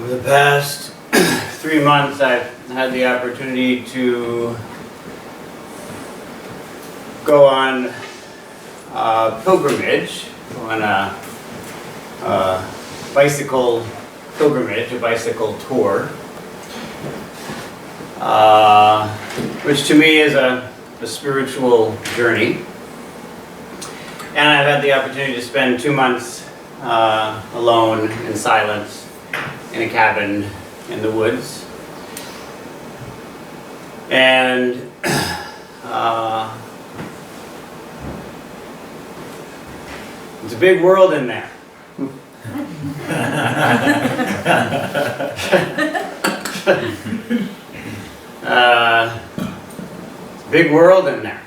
Over the past 3 months, I've had the opportunity to go on a pilgrimage, on a bicycle pilgrimage, a bicycle tour, which to me is a spiritual journey. And I've had the opportunity to spend 2 months alone in silence in a cabin in the woods. And it's a big world in there. It's a big world in there.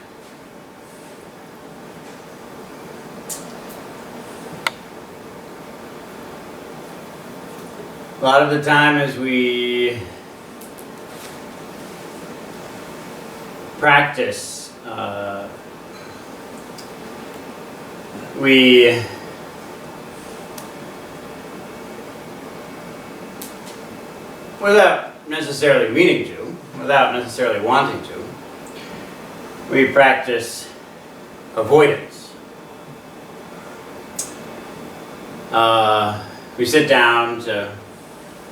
A lot of the time as we practice, we without necessarily meaning to, without necessarily wanting to, we practice avoidance. We sit down to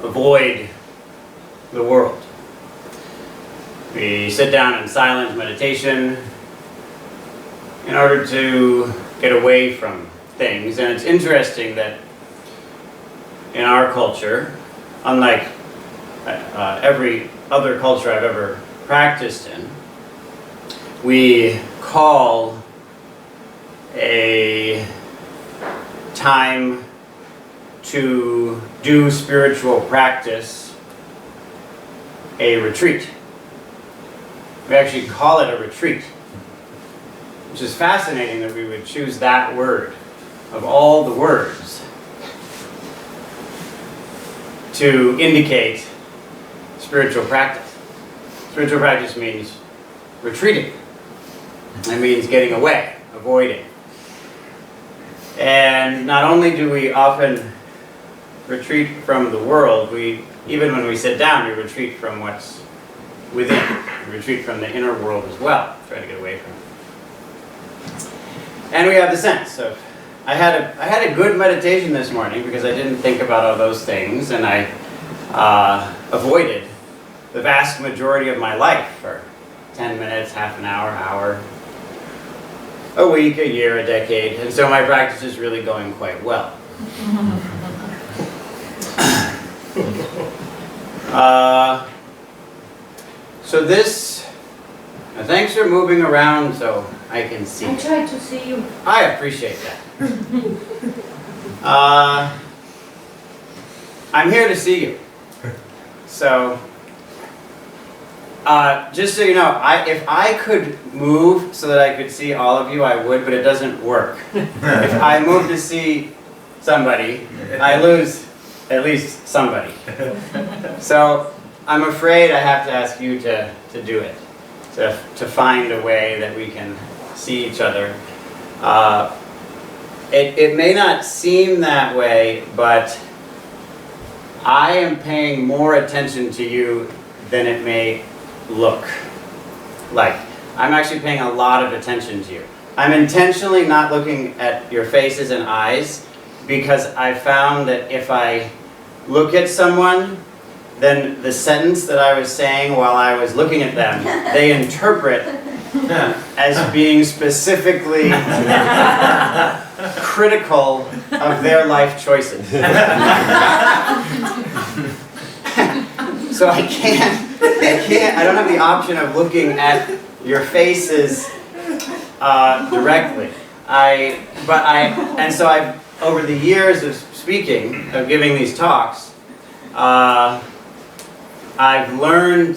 avoid the world. We sit down in silent meditation in order to get away from things. And it's interesting that in our culture, unlike every other culture I've ever practiced in, we call a time to do spiritual practice a retreat. We actually call it a retreat, which is fascinating that we would choose that word of all the words to indicate spiritual practice. Spiritual practice means retreating. It means getting away, avoiding. And not only do we often retreat from the world, even when we sit down, we retreat from what's within. We retreat from the inner world as well, try to get away from it. And we have the sense of, I had a good meditation this morning because I didn't think about all those things, and I avoided the vast majority of my life for 10 minutes, half an hour, a week, a year, a decade, and so my practice is really going quite well. So this, thanks for moving around so I can see. I tried to see you. I appreciate that. I'm here to see you. So, just so you know, if I could move so that I could see all of you, I would, but it doesn't work. If I move to see somebody, I lose at least somebody. So I'm afraid I have to ask you to do it, to find a way that we can see each other. It may not seem that way, but I am paying more attention to you than it may look like. I'm actually paying a lot of attention to you. I'm intentionally not looking at your faces and eyes because I found that if I look at someone, then the sentence that I was saying while I was looking at them, they interpret as being specifically critical of their life choices. So I don't have the option of looking at your faces directly. And so I've, over the years of speaking, of giving these talks, I've learned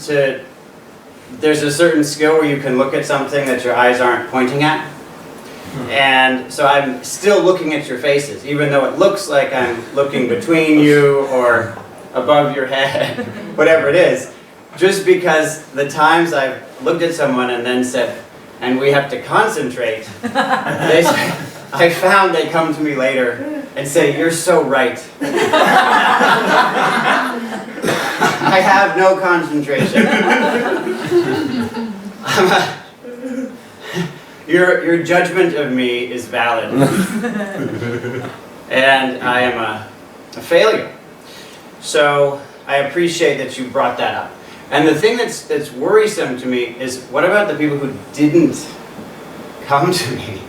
there's a certain skill where you can look at something that your eyes aren't pointing at. And so I'm still looking at your faces, even though it looks like I'm looking between you or above your head, whatever it is. Just because the times I've looked at someone and then said, and we have to concentrate, I found they come to me later and say, "You're so right." I have no concentration. Your judgment of me is valid. And I am a failure. So I appreciate that you brought that up. And the thing that's worrisome to me is, what about the people who didn't come to me?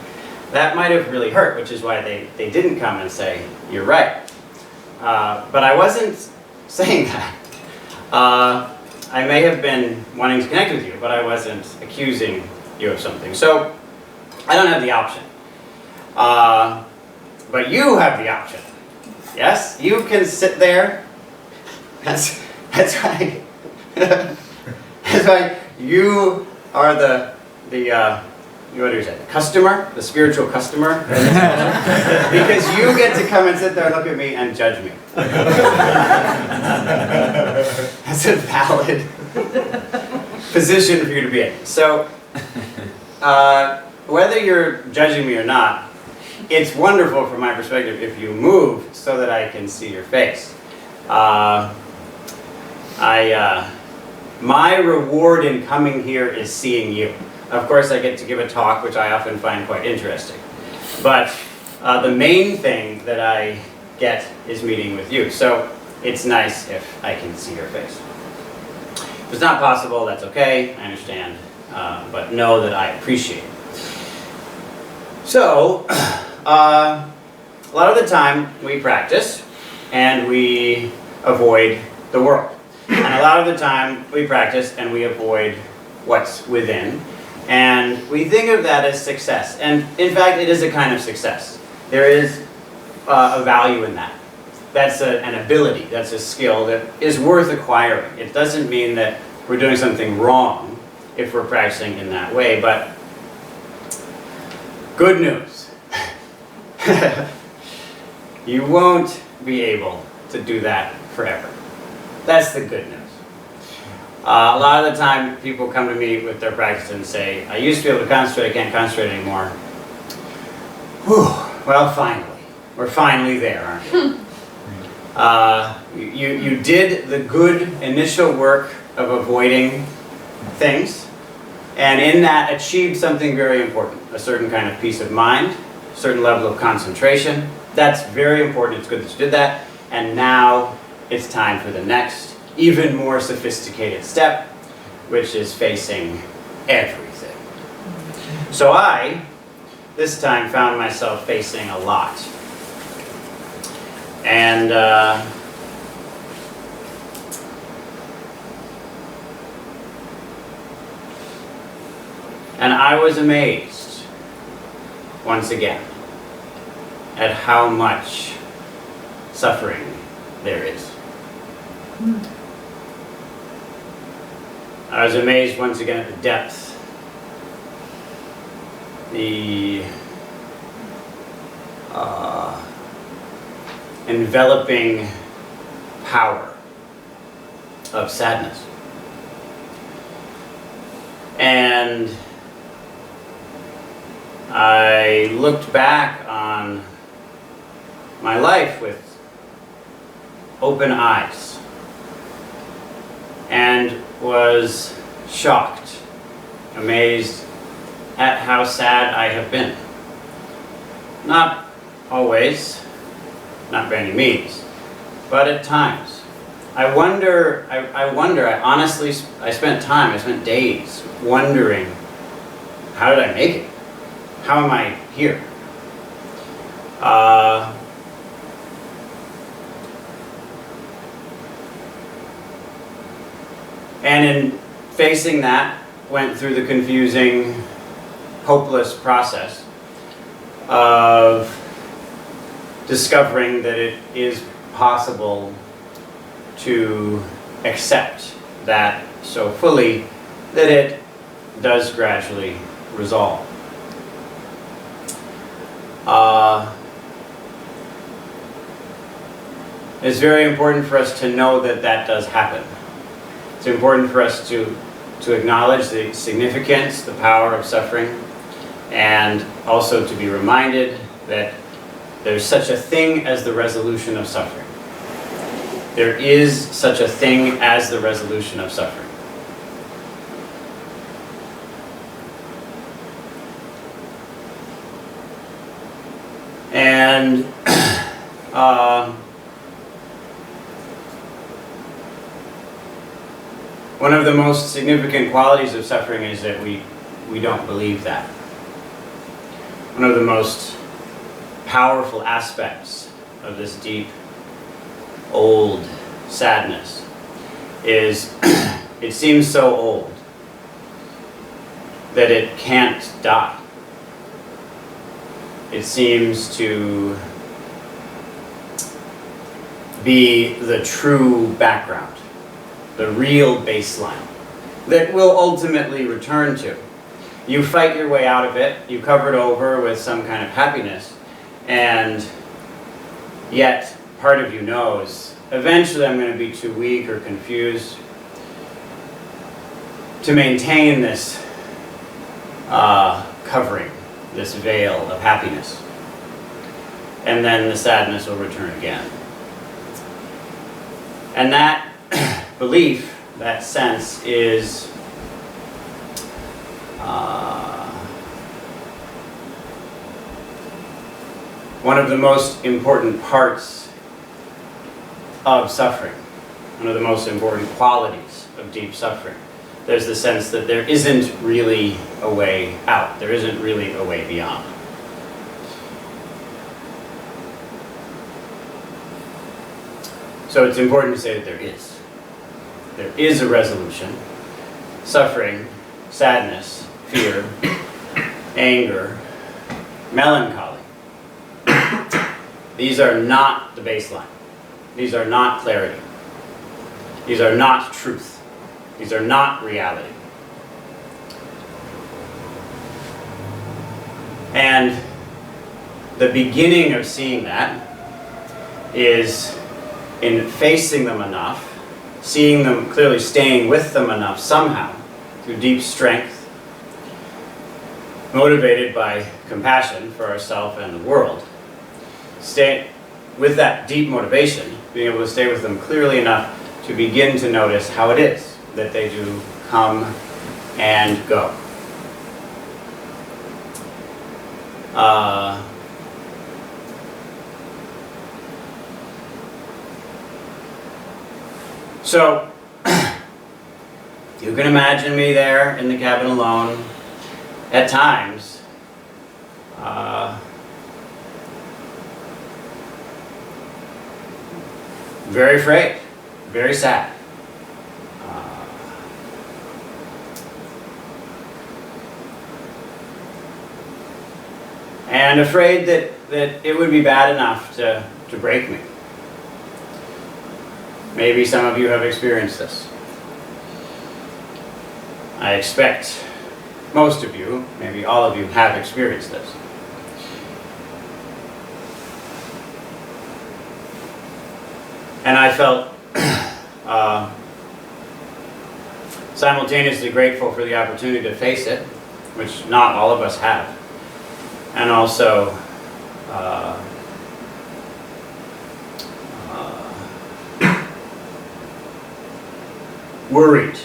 That might have really hurt, which is why they didn't come and say, you're right. But I wasn't saying that. I may have been wanting to connect with you, but I wasn't accusing you of something. So I don't have the option. But you have the option. Yes? You can sit there. That's right. That's why you are the what do you say? The customer, the spiritual customer, because you get to come and sit there and look at me and judge me. That's a valid position for you to be in. So, whether you're judging me or not, it's wonderful from my perspective if you move so that I can see your face. My reward in coming here is seeing you. Of course, I get to give a talk, which I often find quite interesting. But the main thing that I get is meeting with you. So it's nice if I can see your face. If it's not possible, that's okay. I understand. But know that I appreciate it. So, a lot of the time we practice and we avoid the world. And a lot of the time we practice and we avoid what's within. And we think of that as success. And in fact, it is a kind of success. There is a value in that. That's an ability, that's a skill that is worth acquiring. It doesn't mean that we're doing something wrong if we're practicing in that way, but good news. You won't be able to do that forever. That's the good news. A lot of the time people come to me with their practice and say, I used to be able to concentrate, I can't concentrate anymore. Whew, well, finally. We're finally there, aren't we? You did the good initial work of avoiding things, and in that achieved something very important, a certain kind of peace of mind, a certain level of concentration. That's very important. It's good that you did that. And now it's time for the next, even more sophisticated step, which is facing everything. So I, this time, found myself facing a lot. And I was amazed, once again, at how much suffering there is. I was amazed once again at the depth, the enveloping power of sadness. And I looked back on my life with open eyes and was shocked, amazed at how sad I have been. Not always, not by any means, but at times. I honestly spent days wondering, how did I make it? How am I here? And in facing that, went through the confusing, hopeless process of discovering that it is possible to accept that so fully that it does gradually resolve. It's very important for us to know that that does happen. It's important for us to acknowledge the significance, the power of suffering, and also to be reminded that there's such a thing as the resolution of suffering. There is such a thing as the resolution of suffering. And one of the most significant qualities of suffering is that we don't believe that. One of the most powerful aspects of this deep, old sadness is it seems so old that it can't die. It seems to be the true background, the real baseline that we'll ultimately return to. You fight your way out of it, you cover it over with some kind of happiness, and yet part of you knows eventually I'm going to be too weak or confused to maintain this covering, this veil of happiness. And then the sadness will return again. And that belief, that sense, is one of the most important parts of suffering, one of the most important qualities of deep suffering. There's the sense that there isn't really a way out. There isn't really a way beyond. So it's important to say that there is. There is a resolution. Suffering, sadness, fear, anger, melancholy. These are not the baseline. These are not clarity. These are not truth. These are not reality. And the beginning of seeing that is in facing them enough, seeing them clearly, staying with them enough somehow, through deep strength, motivated by compassion for ourselves and the world. Stay with that deep motivation, being able to stay with them clearly enough to begin to notice how it is that they do come and go. So, you can imagine me there in the cabin alone, at times, very afraid, very sad. And afraid that it would be bad enough to break me. Maybe some of you have experienced this. I expect most of you, maybe all of you, have experienced this. And I felt simultaneously grateful for the opportunity to face it, which not all of us have. And also worried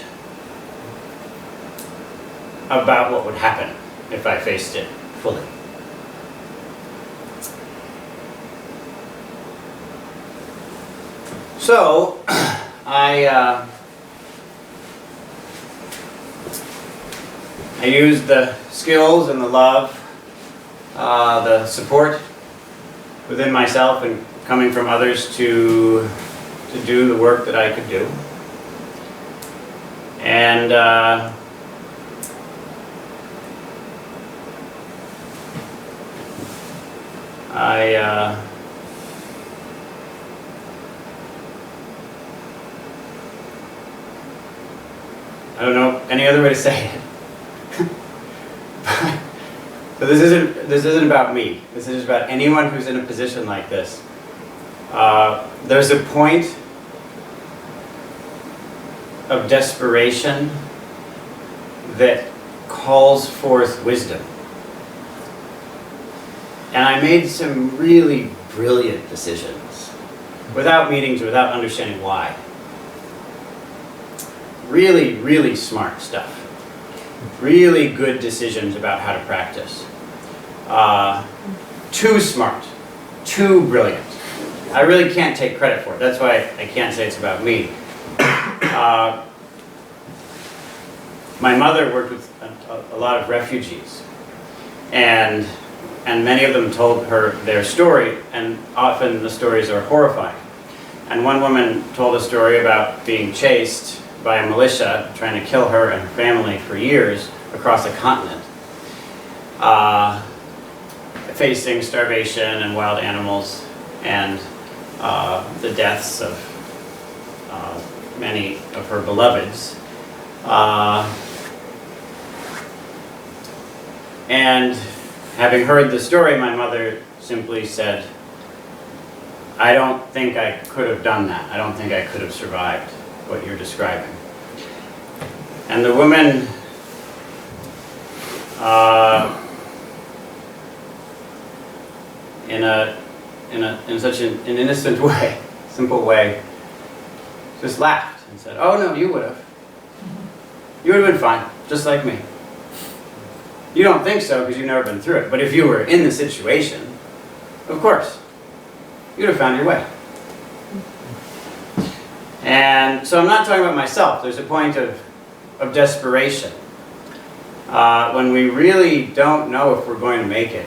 about what would happen if I faced it fully. So, I used the skills and the love, the support within myself and coming from others to do the work that I could do. And I don't know any other way to say it. So this isn't about me. This is about anyone who's in a position like this. There's a point of desperation that calls forth wisdom. And I made some really brilliant decisions without meetings, without understanding why. Really, really smart stuff. Really good decisions about how to practice. Too smart. Too brilliant. I really can't take credit for it. That's why I can't say it's about me. My mother worked with a lot of refugees, and many of them told her their story, and often the stories are horrifying. And one woman told a story about being chased by a militia trying to kill her and her family for years across a continent, facing starvation and wild animals and the deaths of many of her beloveds. And having heard the story, my mother simply said, I don't think I could have done that. I don't think I could have survived what you're describing. And the woman in such an innocent way, simple way, just laughed and said, oh no, you would have. You would have been fine, just like me. You don't think so because you've never been through it, but if you were in the situation, of course, you'd have found your way. And so I'm not talking about myself. There's a point of desperation. When we really don't know if we're going to make it.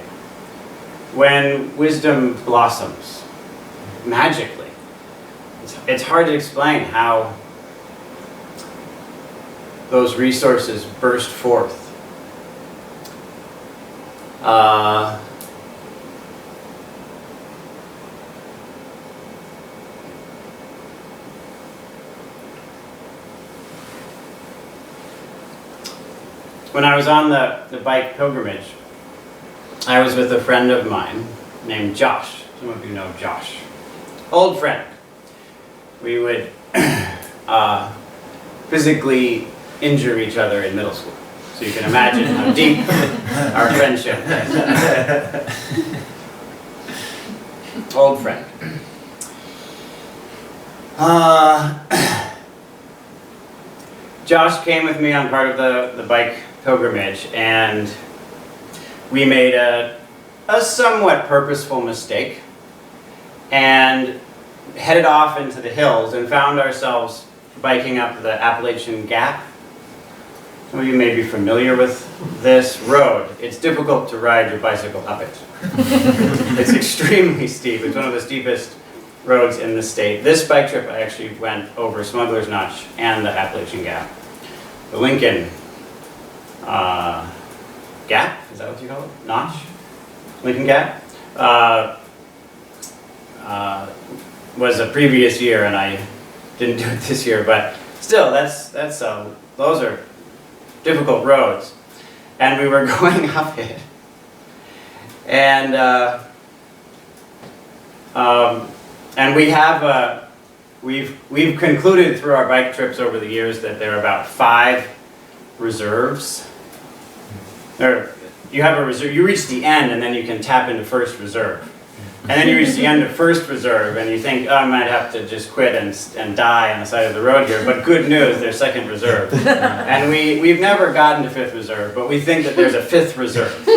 When wisdom blossoms magically. It's hard to explain how those resources burst forth. When I was on the bike pilgrimage, I was with a friend of mine named Josh. Some of you know Josh. Old friend. We would physically injure each other in middle school. So you can imagine how deep our friendship is. Old friend. Josh came with me on part of the bike pilgrimage, and we made a somewhat purposeful mistake and headed off into the hills and found ourselves biking up the Appalachian Gap. Some of you may be familiar with this road. It's difficult to ride your bicycle up it. It's extremely steep. It's one of the steepest roads in the state. This bike trip I actually went over Smuggler's Notch and the Appalachian Gap. The Lincoln Gap, is that what you call it? Notch? Lincoln Gap? Was a previous year, and I didn't do it this year, but still, those are difficult roads. And we were going up it. And we've concluded through our bike trips over the years that there are about 5 reserves. You have a reserve, you reach the end and then you can tap into first reserve. And then you reach the end of first reserve and you think, oh, I might have to just quit and die on the side of the road here. But good news, there's second reserve. And we've never gotten to 5th reserve, but we think that there's a 5th reserve.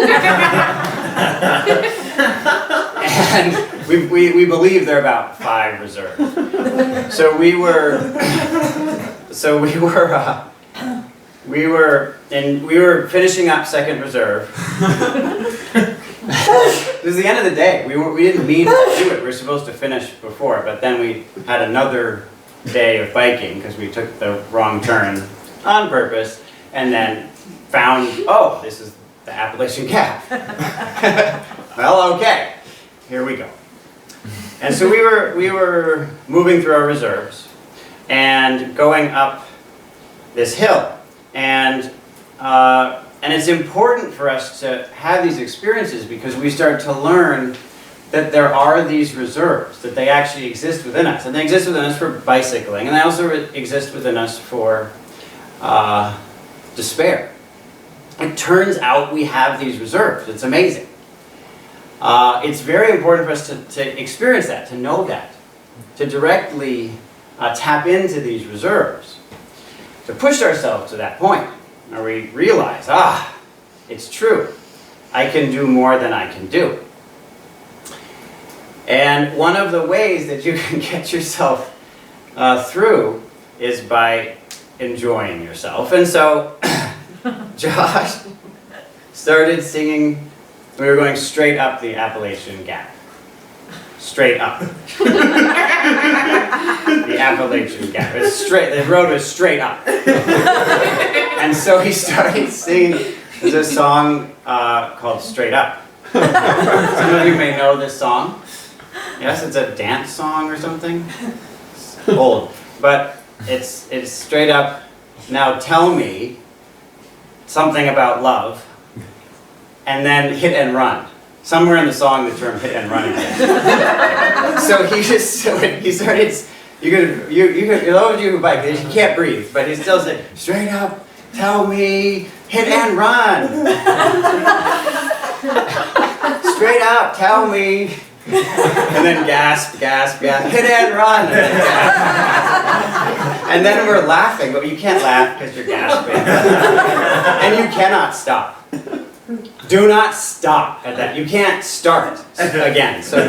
And we believe there are about 5 reserves. So we were finishing up second reserve. It was the end of the day. We didn't mean to do it. We were supposed to finish before, but then we had another day of biking because we took the wrong turn on purpose, and then found, oh, this is the Appalachian Gap. Well, okay, here we go. And so we were moving through our reserves and going up this hill, and it's important for us to have these experiences because we start to learn that there are these reserves, that they actually exist within us. And they exist within us for bicycling, and they also exist within us for despair. It turns out we have these reserves. It's amazing. It's very important for us to experience that, to know that. to directly tap into these reserves, to push ourselves to that point where we realize, it's true. I can do more than I can do. And one of the ways that you can get yourself through is by enjoying yourself. And so Josh started singing. We were going straight up the Appalachian Gap. Straight up. The Appalachian Gap. It's straight. The road was straight up. And so he started singing. There's a song called Straight Up. Some of you may know this song. Yes, it's a dance song or something. It's old. But it's straight up. Now tell me something about love. And then hit and run. Somewhere in the song, the term hit and run again. So he started. You could, those of you who bike, you can't breathe, but he still said, straight up, tell me, hit and run. Straight up, tell me. And then gasp, gasp, gasp, hit and run. And then we're laughing, but you can't laugh because you're gasping. And you cannot stop. Do not stop at that. You can't start again. So you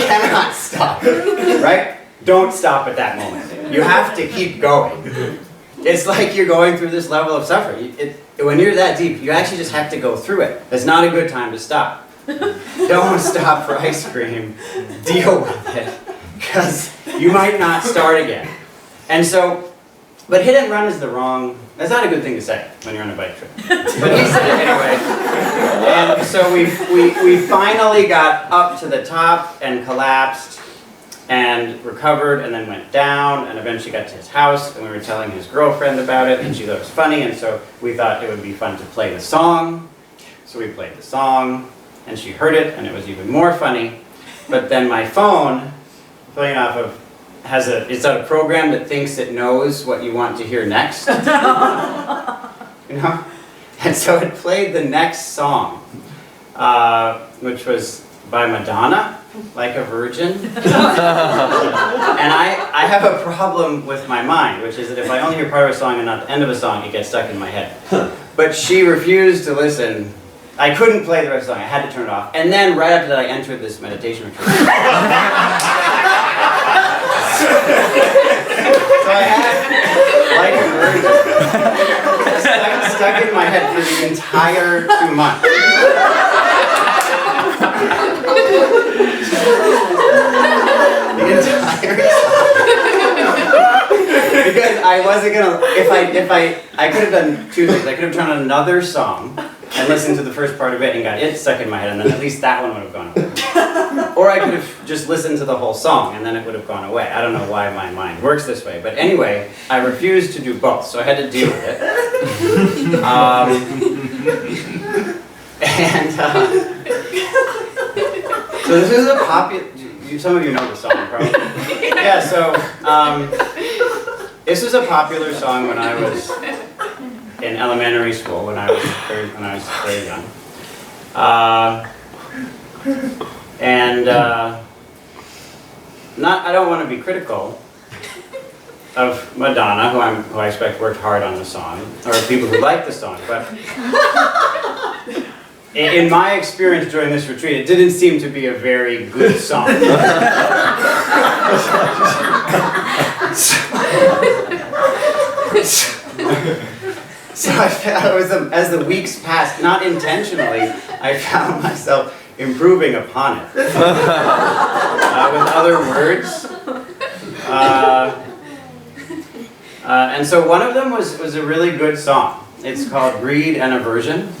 cannot stop, right? Don't stop at that moment. You have to keep going. It's like you're going through this level of suffering. When you're that deep, you actually just have to go through it. It's not a good time to stop. Don't stop for ice cream. Deal with it. Because you might not start again. And so, but hit and run is that's not a good thing to say when you're on a bike trip. But he said it anyway. And so we finally got up to the top and collapsed and recovered and then went down and eventually got to his house and we were telling his girlfriend about it and she thought it was funny and so we thought it would be fun to play the song. So we played the song and she heard it and it was even more funny. But then my phone, playing off of it's a program that thinks it knows what you want to hear next. You know? And so it played the next song, which was by Madonna, like Aversion. And I have a problem with my mind, which is that if I only hear part of a song and not the end of a song, it gets stuck in my head. But she refused to listen. I couldn't play the rest of the song. I had to turn it off. And then right after that, I entered this meditation retreat. So I had, like Aversion, stuck in my head for the entire 2 months. The entire time. Because I wasn't gonna, I could have done two things. I could have turned on another song and listened to the first part of it and got it stuck in my head and then at least that one would have gone away. Or I could have just listened to the whole song and then it would have gone away. I don't know why my mind works this way. But anyway, I refused to do both, so I had to deal with it. So this is a popular, some of you know the song probably. Yeah, so this was a popular song when I was in elementary school, when I was very young. I don't want to be critical of Madonna, who I expect worked hard on the song, or people who like the song, but in my experience during this retreat, it didn't seem to be a very good song. So as the weeks passed, not intentionally, I found myself improving upon it with other words. And so one of them was a really good song. It's called Greed and Aversion.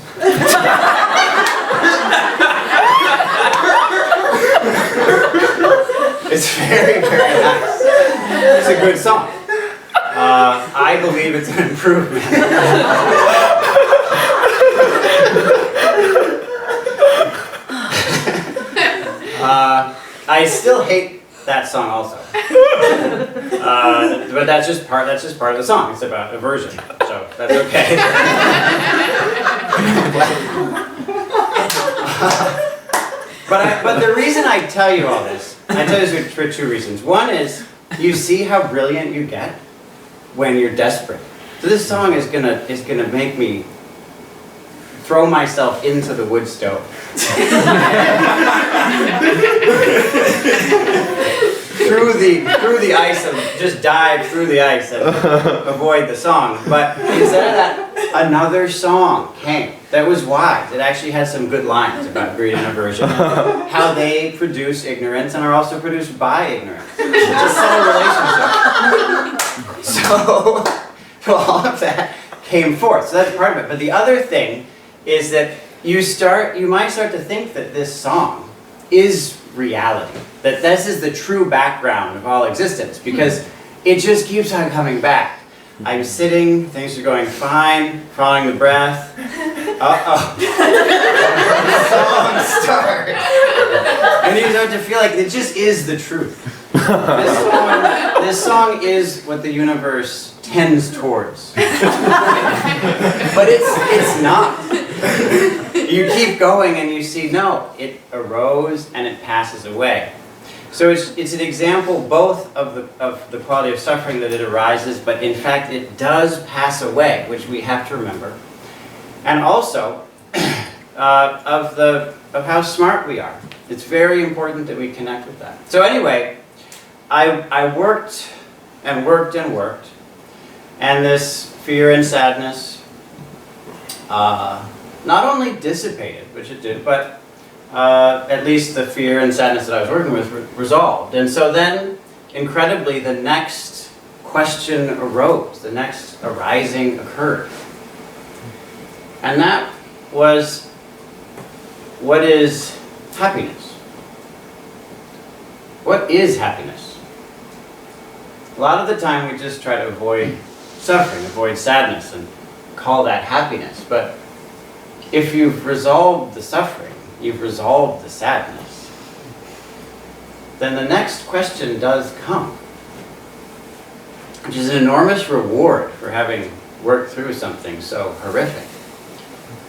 It's very, very nice. It's a good song. I believe it's an improvement. I still hate that song also. But that's just part of the song. It's about aversion, so that's okay. But the reason I tell you all this I tell you this for two reasons. One is, you see how brilliant you get when you're desperate. So this song is gonna make me throw myself into the wood stove. through the ice, and just dive through the ice and avoid the song. But instead of that, another song came that was wise. It actually had some good lines about greed and aversion, and how they produce ignorance and are also produced by ignorance. It's a subtle relationship. So all of that came forth. So that's part of it. But the other thing is that you might start to think that this song is reality. That this is the true background of all existence, because it just keeps on coming back. I'm sitting, things are going fine, following the breath. Uh-oh. The song starts. And you start to feel like it just is the truth. This song is what the universe tends towards. But it's not. You keep going and you see, no, it arose and it passes away. So it's an example both of the quality of suffering that it arises, but in fact it does pass away, which we have to remember. And also of how smart we are. It's very important that we connect with that. So anyway, I worked and worked and worked, and this fear and sadness not only dissipated, which it did, but at least the fear and sadness that I was working with resolved. And so then, incredibly, the next question arose, the next arising occurred. And that was, what is happiness? What is happiness? A lot of the time we just try to avoid suffering, avoid sadness, and call that happiness. But if you've resolved the suffering, you've resolved the sadness, then the next question does come, which is an enormous reward for having worked through something so horrific.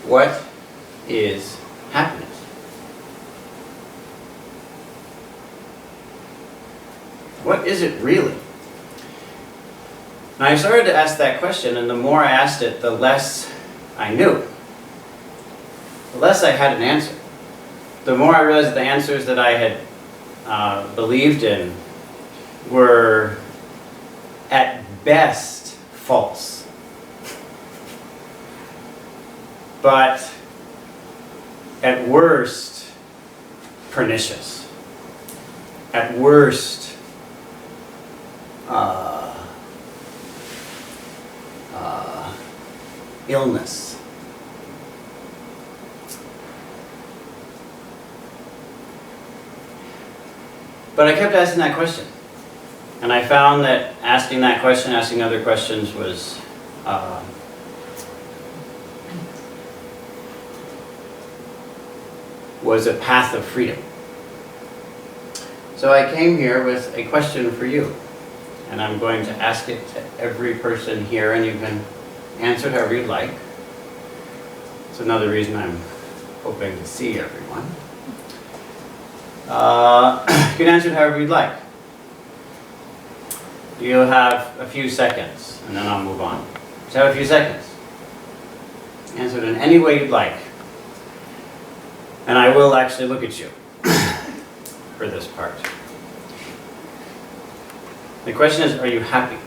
What is happiness? What is it really? And I started to ask that question, and the more I asked it, the less I knew. The less I had an answer. The more I realized that the answers that I had believed in were at best false, but at worst pernicious, at worst illness. But I kept asking that question, and I found that asking that question, asking other questions, was a path of freedom. So I came here with a question for you, and I'm going to ask it to every person here, and you can answer it however you'd like. It's another reason I'm hoping to see everyone. You can answer it however you'd like. You'll have a few seconds, and then I'll move on. Just have a few seconds. Answer it in any way you'd like. And I will actually look at you for this part. The question is, are you happy?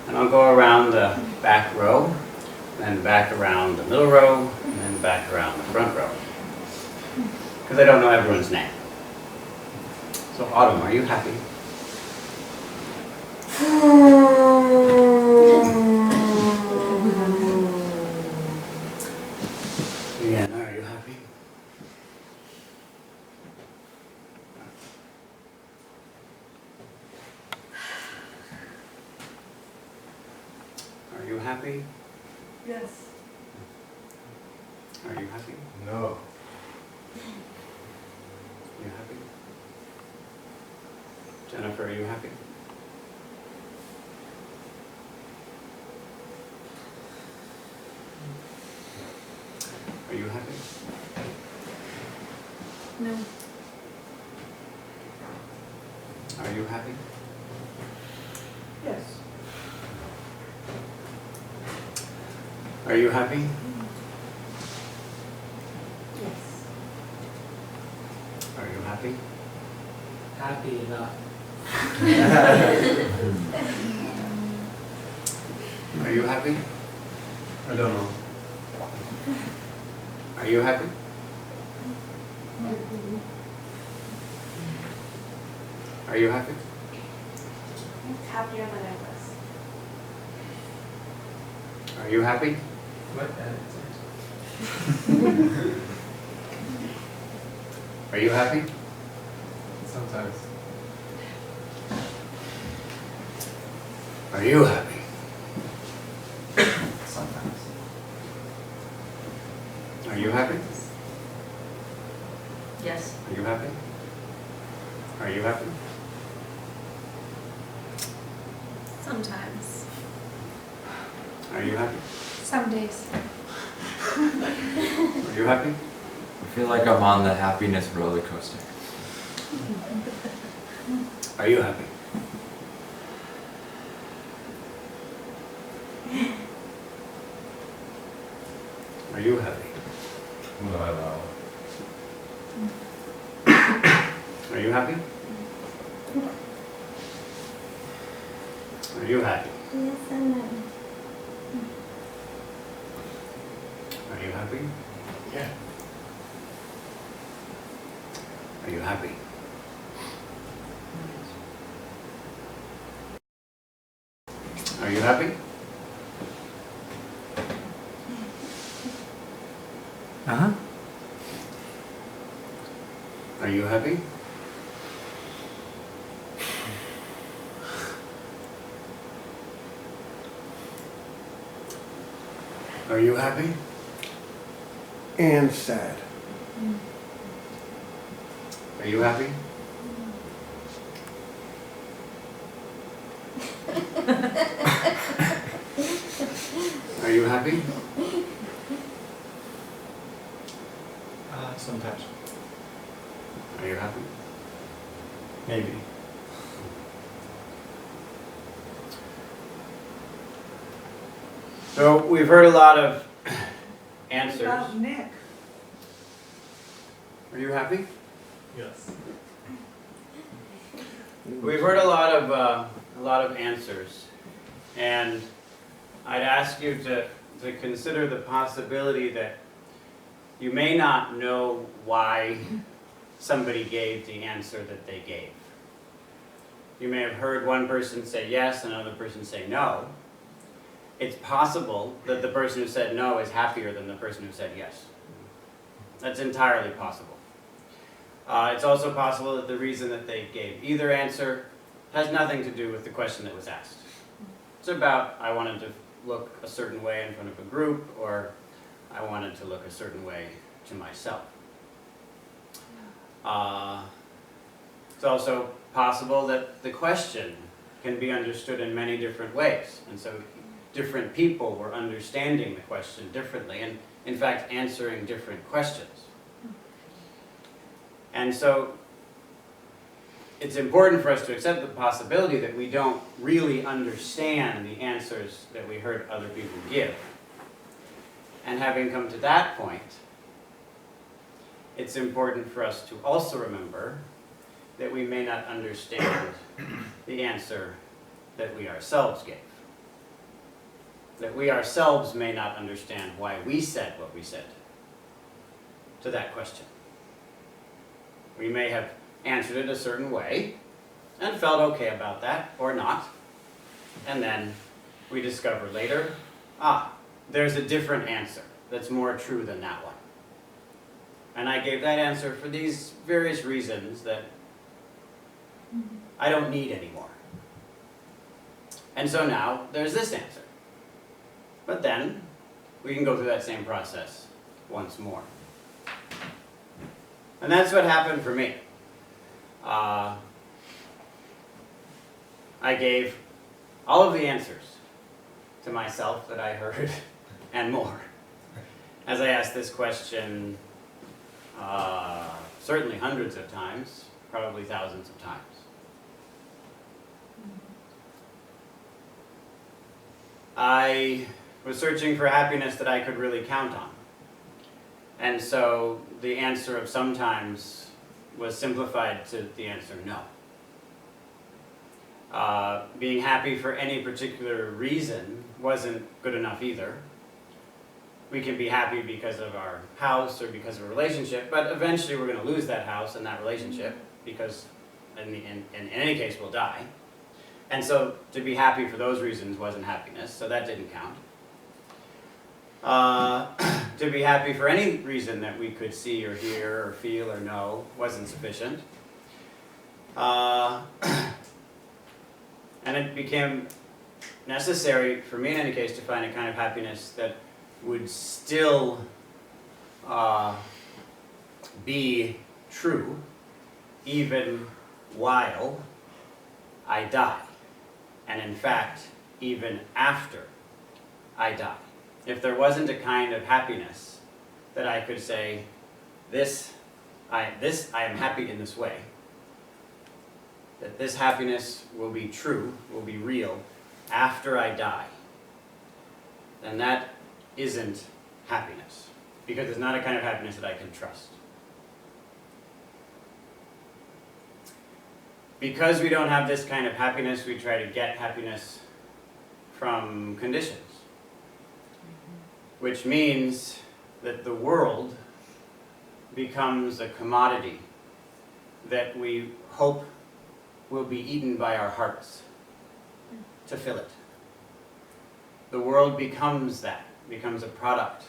And I'll go around the back row, then back around the middle row, and then back around the front row. Because I don't know everyone's name. So Autumn, are you happy? Leanna, are you happy? Are you happy? Yes. Are you happy? No. You happy? Jennifer, are you happy? Are you happy? No. Are you happy? Yes. Are you happy? Yes. Are you happy? Happy enough. Are you happy? I don't know. Are you happy? Are you happy? Happier than I was. Are you happy? What? Are you happy? Sometimes. Are you happy? Sometimes. Are you happy? Yes. Are you happy? Are you happy? Sometimes. Are you happy? Some days. Are you happy? I feel like I'm on the happiness roller coaster. Are you happy? Are you happy? No. Are you happy? Are you happy? Yes and no. Are you happy? Yeah. Are you happy? Are you happy? Uh-huh. Are you happy? Are you happy? And sad. Are you happy? Are you happy? Sometimes. Are you happy? Maybe. So we've heard a lot of answers. About Nick. Are you happy? Yes. We've heard a lot of answers, and I'd ask you to consider the possibility that you may not know why somebody gave the answer that they gave. You may have heard one person say yes and another person say no. It's possible that the person who said no is happier than the person who said yes. That's entirely possible. It's also possible that the reason that they gave either answer has nothing to do with the question that was asked. It's about, I wanted to look a certain way in front of a group, or I wanted to look a certain way to myself. It's also possible that the question can be understood in many different ways, and so different people were understanding the question differently, and in fact answering different questions. And so it's important for us to accept the possibility that we don't really understand the answers that we heard other people give. And having come to that point, it's important for us to also remember that we may not understand the answer that we ourselves gave. That we ourselves may not understand why we said what we said to that question. We may have answered it a certain way and felt okay about that, or not. And then we discover later, there's a different answer that's more true than that one. And I gave that answer for these various reasons that I don't need anymore. And so now there's this answer. But then we can go through that same process once more. And that's what happened for me. I gave all of the answers to myself that I heard and more as I asked this question certainly hundreds of times, probably thousands of times. I was searching for happiness that I could really count on. And so the answer of sometimes was simplified to the answer no. Being happy for any particular reason wasn't good enough either. We can be happy because of our house or because of a relationship, but eventually we're going to lose that house and that relationship because in any case we'll die. And so to be happy for those reasons wasn't happiness, so that didn't count. To be happy for any reason that we could see or hear or feel or know wasn't sufficient. And it became necessary for me in any case to find a kind of happiness that would still be true even while I die. And in fact, even after I die. If there wasn't a kind of happiness that I could say, I am happy in this way, that this happiness will be true, will be real after I die, then that isn't happiness, because it's not a kind of happiness that I can trust. Because we don't have this kind of happiness, we try to get happiness from conditions, which means that the world becomes a commodity that we hope will be eaten by our hearts to fill it. The world becomes that, becomes a product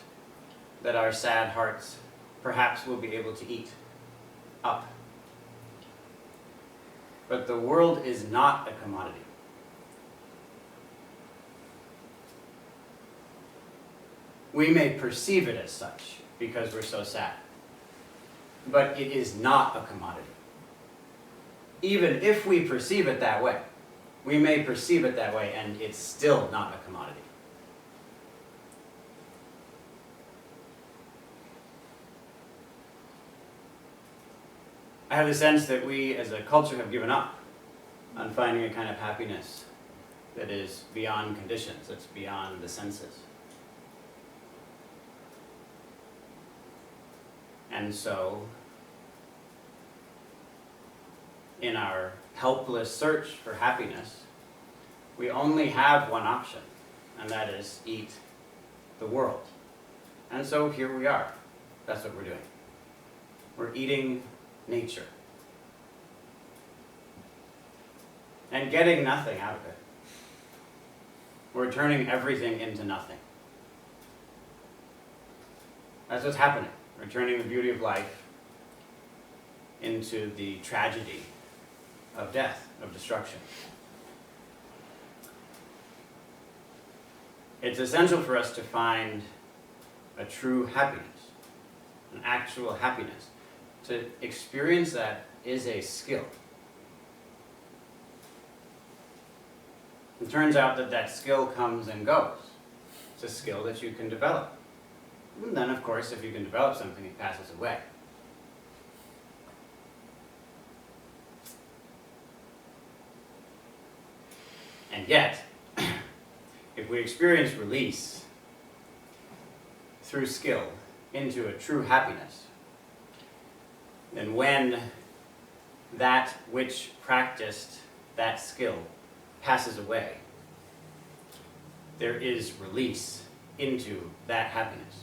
that our sad hearts perhaps will be able to eat up. But the world is not a commodity. We may perceive it as such because we're so sad, but it is not a commodity. Even if we perceive it that way, we may perceive it that way and it's still not a commodity. I have the sense that we as a culture have given up on finding a kind of happiness that is beyond conditions, that's beyond the senses. And so, in our helpless search for happiness, we only have one option, and that is eat the world. And so here we are. That's what we're doing. We're eating nature. And getting nothing out of it. We're turning everything into nothing. That's what's happening. We're turning the beauty of life into the tragedy of death, of destruction. It's essential for us to find a true happiness, an actual happiness. To experience that is a skill. It turns out that that skill comes and goes. It's a skill that you can develop. And then, of course, if you can develop something, it passes away. And yet, if we experience release through skill into a true happiness, then when that which practiced that skill passes away, there is release into that happiness.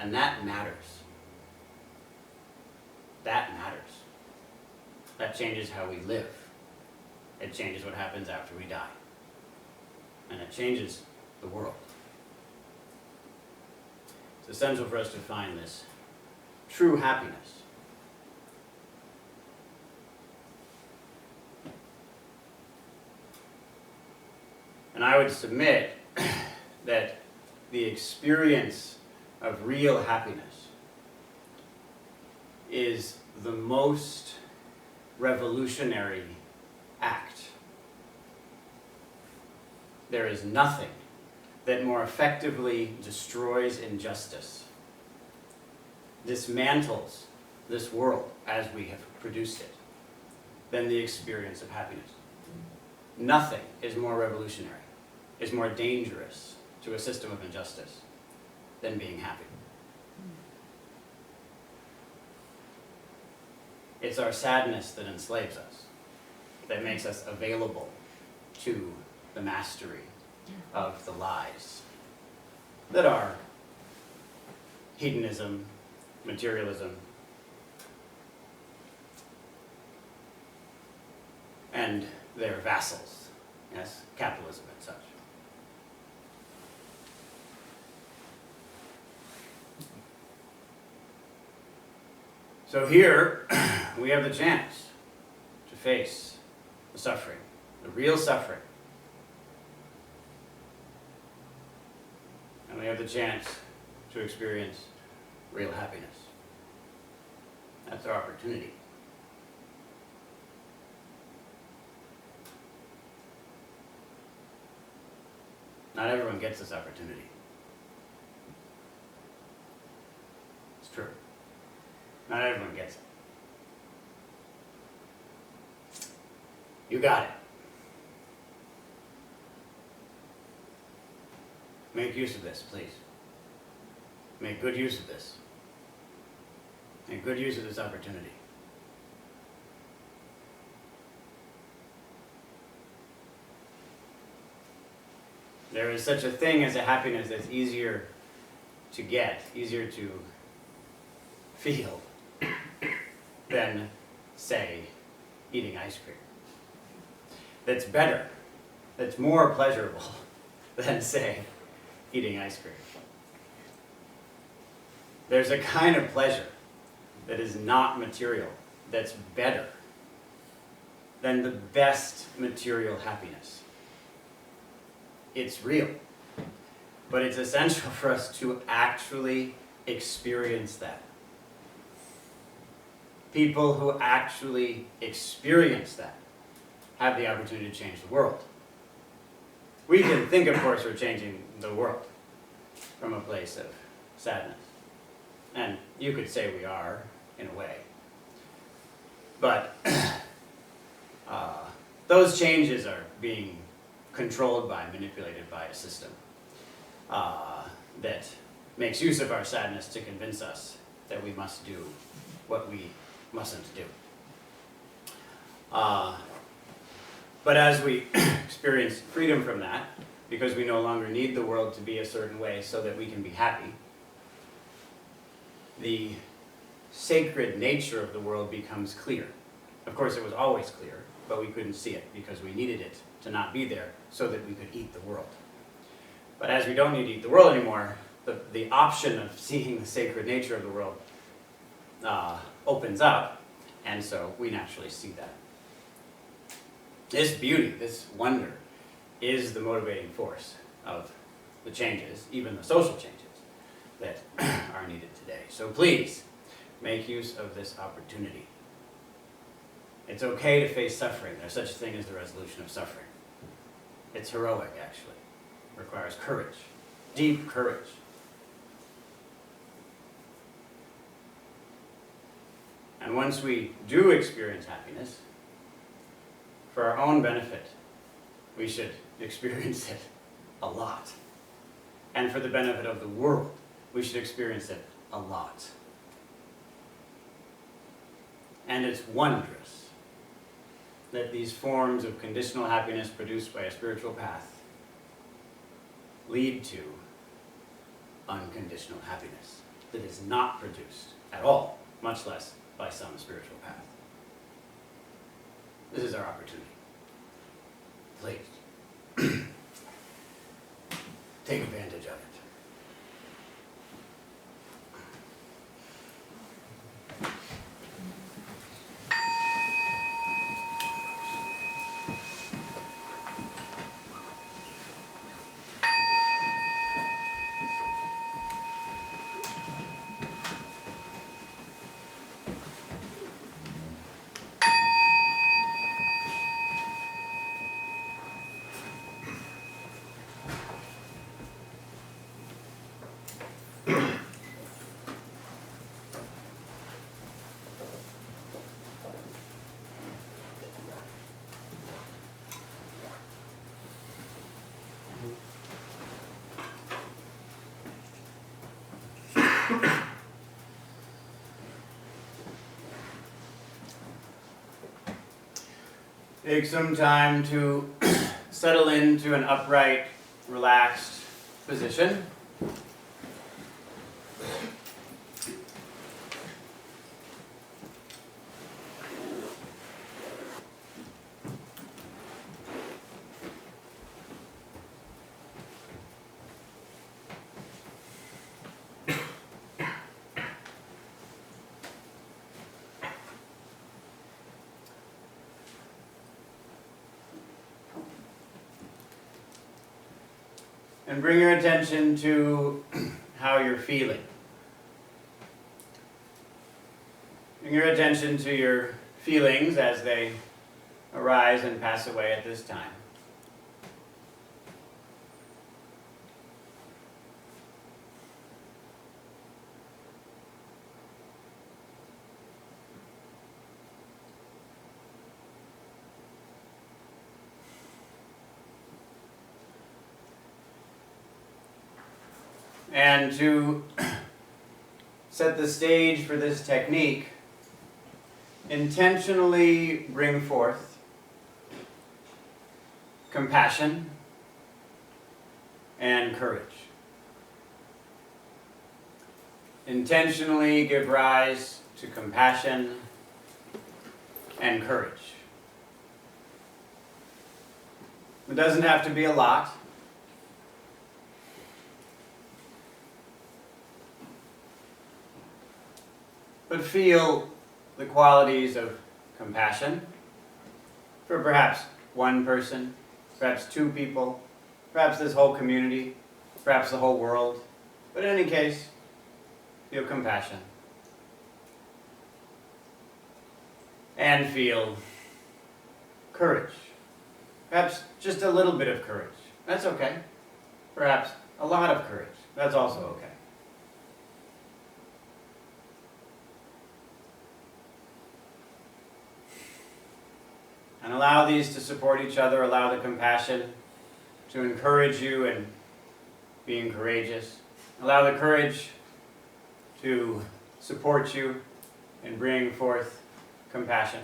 And that matters. That matters. That changes how we live. It changes what happens after we die. And it changes the world. It's essential for us to find this true happiness. And I would submit that the experience of real happiness is the most revolutionary act. There is nothing that more effectively destroys injustice dismantles this world as we have produced it than the experience of happiness. Nothing is more revolutionary, is more dangerous to a system of injustice than being happy. It's our sadness that enslaves us, that makes us available to the mastery of the lies that are hedonism, materialism, and their vassals, yes, capitalism and such. So here, we have the chance to face the suffering, the real suffering. And we have the chance to experience real happiness. That's our opportunity. Not everyone gets this opportunity. It's true. Not everyone gets it. You got it. Make use of this, please. Make good use of this. Make good use of this opportunity. There is such a thing as a happiness that's easier to get, easier to feel than, say, eating ice cream. That's better, that's more pleasurable than, say, eating ice cream. There's a kind of pleasure that is not material, that's better than the best material happiness. It's real, but it's essential for us to actually experience that. People who actually experience that have the opportunity to change the world. We can think, of course, we're changing the world from a place of sadness. And you could say we are, in a way. But those changes are being controlled by, manipulated by a system that makes use of our sadness to convince us that we must do what we mustn't do. But as we experience freedom from that, because we no longer need the world to be a certain way so that we can be happy, the sacred nature of the world becomes clear. Of course, it was always clear, but we couldn't see it because we needed it to not be there so that we could eat the world. But as we don't need to eat the world anymore, the option of seeing the sacred nature of the world opens up, and so we naturally see that. This beauty, this wonder, is the motivating force of the changes, even the social changes, that are needed today. So please, make use of this opportunity. It's okay to face suffering. There's such a thing as the resolution of suffering. It's heroic, actually. It requires courage, deep courage. And once we do experience happiness, for our own benefit, we should experience it a lot. And for the benefit of the world, we should experience it a lot. And it's wondrous that these forms of conditional happiness produced by a spiritual path lead to unconditional happiness that is not produced at all, much less by some spiritual path. This is our opportunity. Please, take advantage of it. Take some time to settle into an upright, relaxed position. And bring your attention to how you're feeling. Bring your attention to your feelings as they arise and pass away at this time. And to set the stage for this technique, intentionally bring forth compassion and courage. Intentionally give rise to compassion and courage. It doesn't have to be a lot. But feel the qualities of compassion for perhaps one person, perhaps two people, perhaps this whole community, perhaps the whole world. But in any case, feel compassion. And feel courage. Perhaps just a little bit of courage. That's okay. Perhaps a lot of courage. That's also okay. And allow these to support each other. Allow the compassion to encourage you in being courageous. Allow the courage to support you in bringing forth compassion.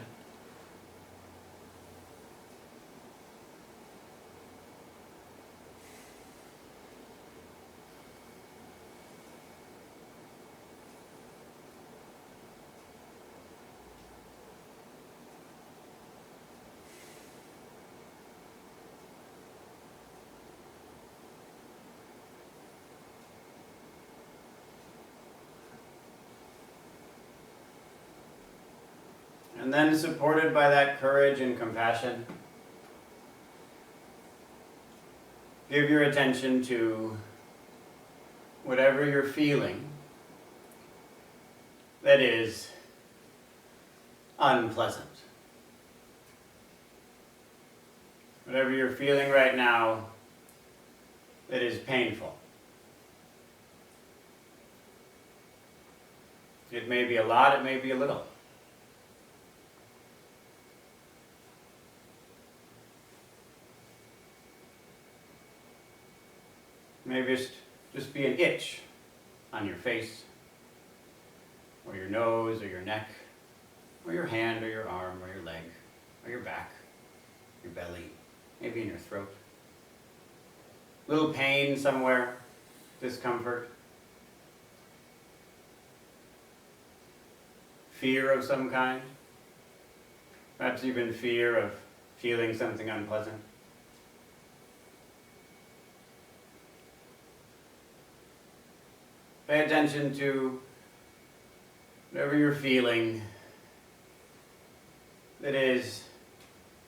And then, supported by that courage and compassion, give your attention to whatever you're feeling that is unpleasant. Whatever you're feeling right now that is painful. It may be a lot, it may be a little. Maybe just be an itch on your face, or your nose, or your neck, or your hand, or your arm, or your leg, or your back, your belly, maybe in your throat. Little pain somewhere, discomfort. Fear of some kind. Perhaps even fear of feeling something unpleasant. Pay attention to whatever you're feeling that is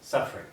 suffering.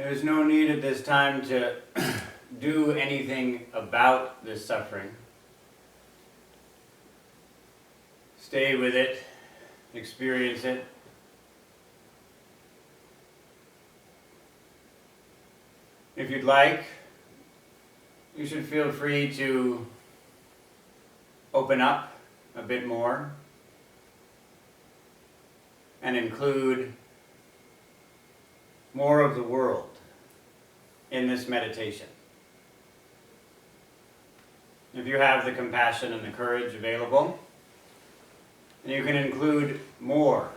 There's no need at this time to do anything about this suffering. Stay with it, experience it. If you'd like, you should feel free to open up a bit more and include more of the world in this meditation. If you have the compassion and the courage available, then you can include more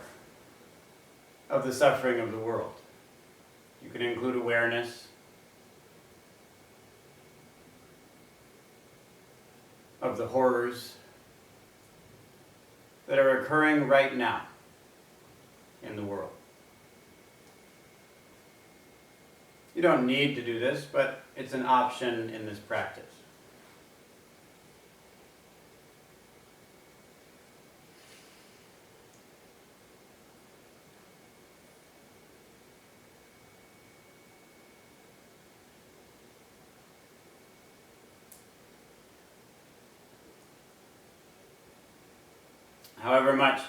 of the suffering of the world. You can include awareness of the horrors that are occurring right now in the world. You don't need to do this, but it's an option in this practice. However much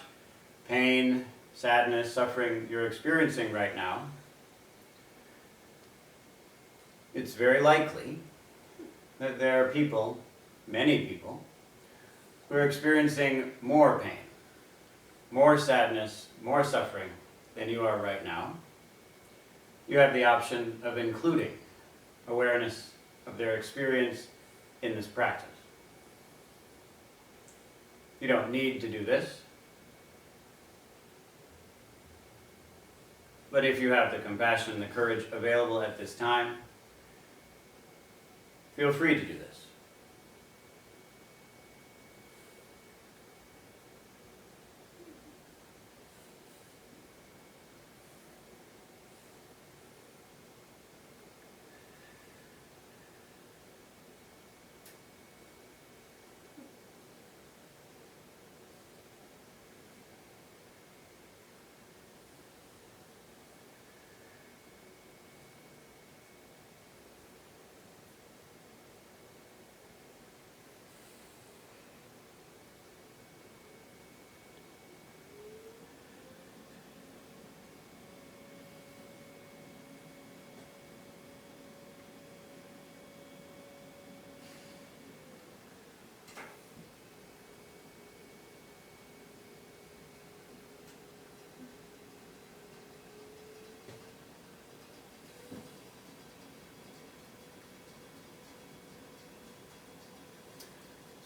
pain, sadness, suffering you're experiencing right now, it's very likely that there are people, many people, who are experiencing more pain, more sadness, more suffering than you are right now. You have the option of including awareness of their experience in this practice. You don't need to do this. But if you have the compassion and the courage available at this time, feel free to do this.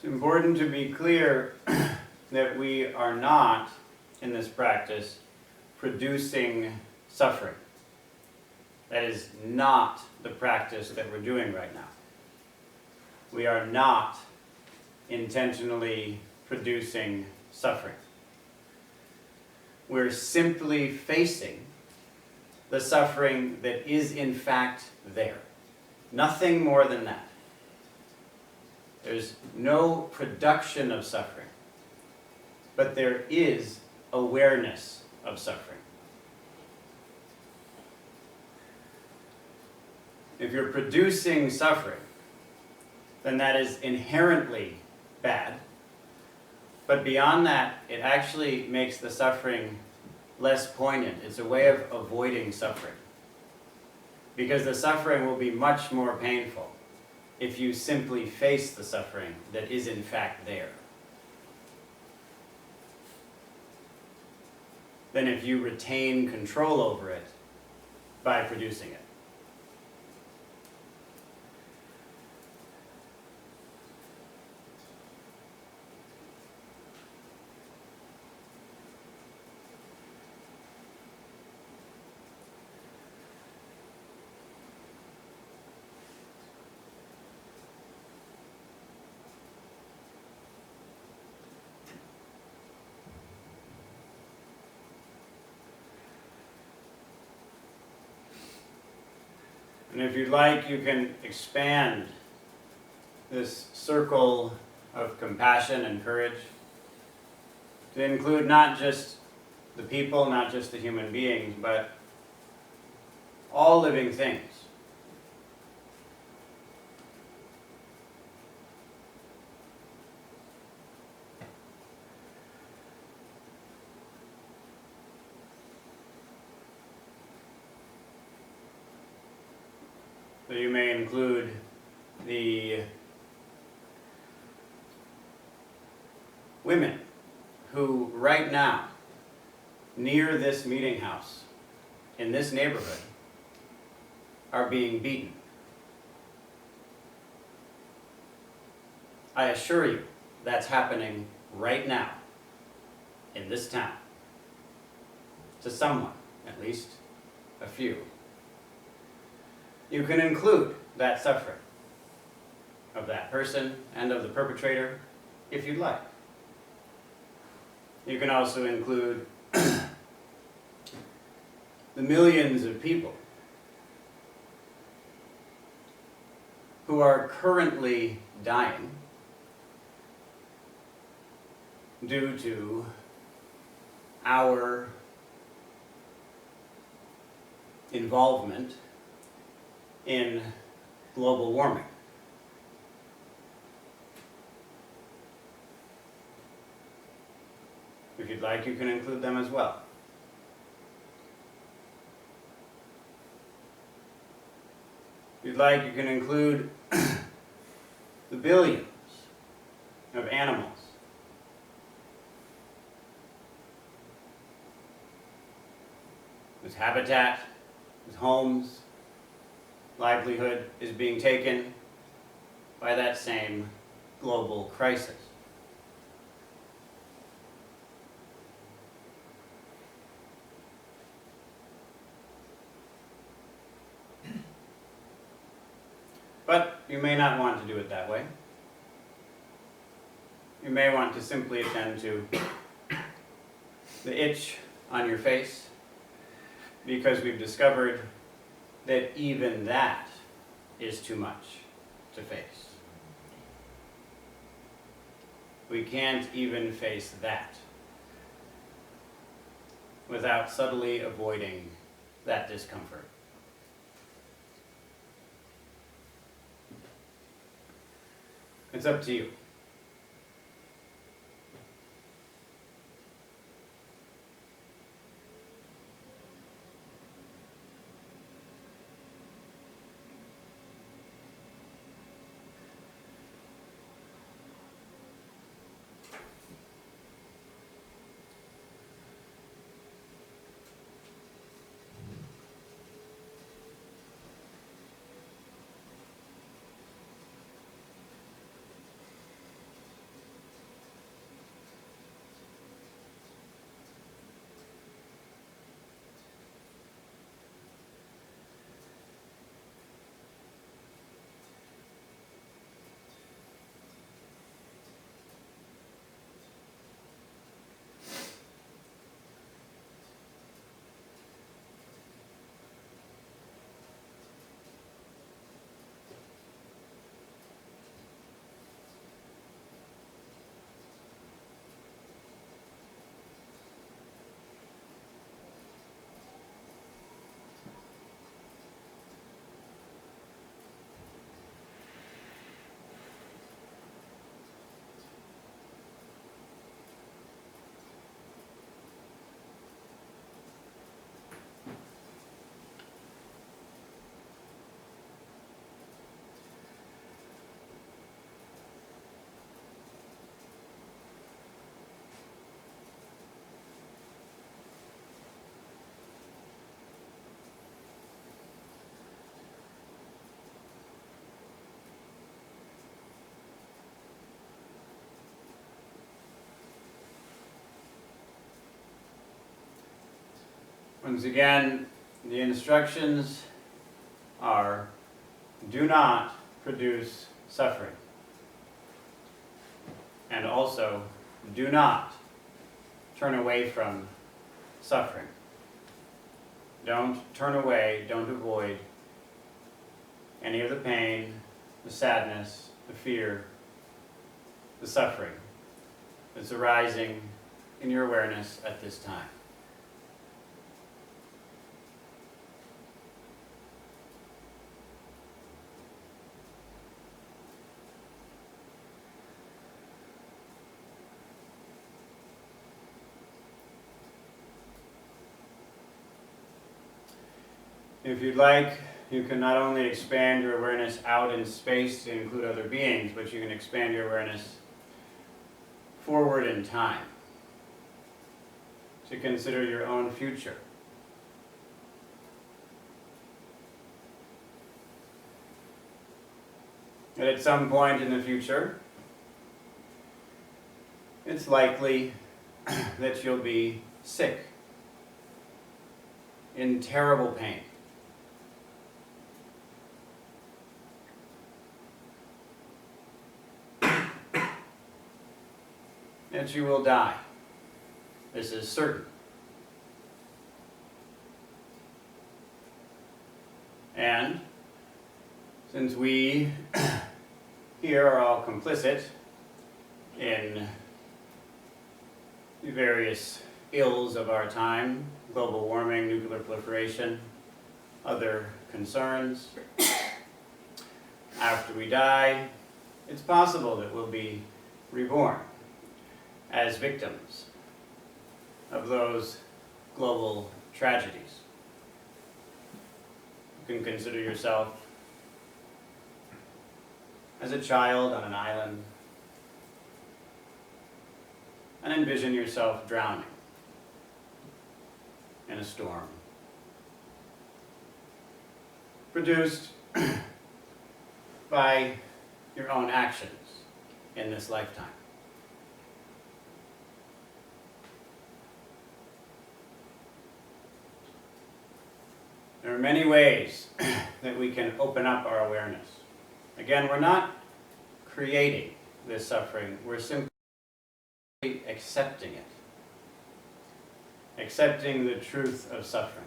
It's important to be clear that we are not, in this practice, producing suffering. That is not the practice that we're doing right now. We are not intentionally producing suffering. We're simply facing the suffering that is in fact there. Nothing more than that. There's no production of suffering, but there is awareness of suffering. If you're producing suffering, then that is inherently bad. But beyond that, it actually makes the suffering less poignant. It's a way of avoiding suffering. Because the suffering will be much more painful if you simply face the suffering that is in fact there, than if you retain control over it by producing it. And if you'd like, you can expand this circle of compassion and courage to include not just the people, not just the human beings, but all living things. So you may include the women who right now, near this meeting house, in this neighborhood, are being beaten. I assure you, that's happening right now, in this town. To someone, at least a few. You can include that suffering of that person and of the perpetrator if you'd like. You can also include the millions of people who are currently dying due to our involvement in global warming. If you'd like, you can include them as well. If you'd like, you can include the billions of animals whose habitat, whose homes, livelihood is being taken by that same global crisis. But you may not want to do it that way. You may want to simply attend to the itch on your face, because we've discovered that even that is too much to face. We can't even face that without subtly avoiding that discomfort. It's up to you. Once again, the instructions are: do not produce suffering. And also, do not turn away from suffering. Don't turn away, don't avoid any of the pain, the sadness, the fear, the suffering that's arising in your awareness at this time. If you'd like, you can not only expand your awareness out in space to include other beings, but you can expand your awareness forward in time to consider your own future. And at some point in the future, it's likely that you'll be sick, in terrible pain. That you will die. This is certain. And since we here are all complicit in the various ills of our time, global warming, nuclear proliferation, other concerns, after we die, it's possible that we'll be reborn as victims of those global tragedies. You can consider yourself as a child on an island and envision yourself drowning in a storm produced by your own actions in this lifetime. There are many ways that we can open up our awareness. Again, we're not creating this suffering, we're simply accepting it. Accepting the truth of suffering.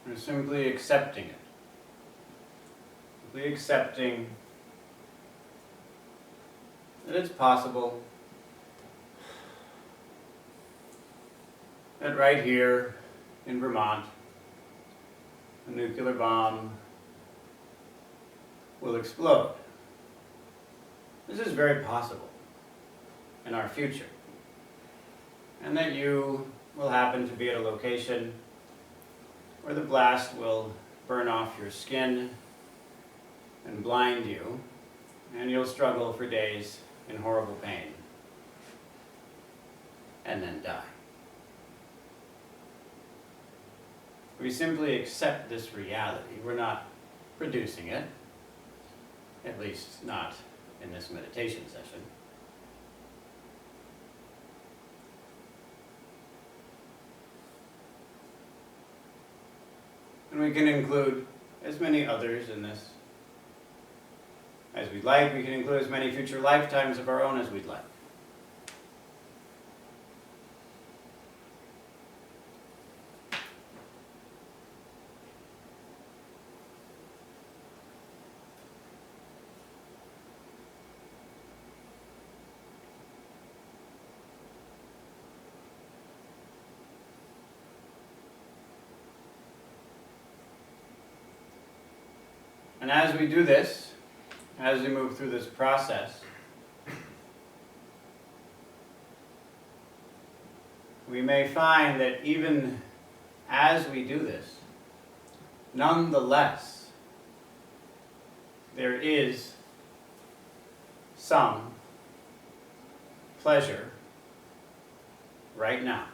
We're simply accepting it. Simply accepting that it's possible that right here in Vermont, a nuclear bomb will explode. This is very possible in our future. And that you will happen to be at a location where the blast will burn off your skin and blind you, and you'll struggle for days in horrible pain, and then die. We simply accept this reality. We're not producing it, at least not in this meditation session. And we can include as many others in this as we'd like. We can include as many future lifetimes of our own as we'd like. And as we do this, as we move through this process, we may find that even as we do this, nonetheless, there is some pleasure right now.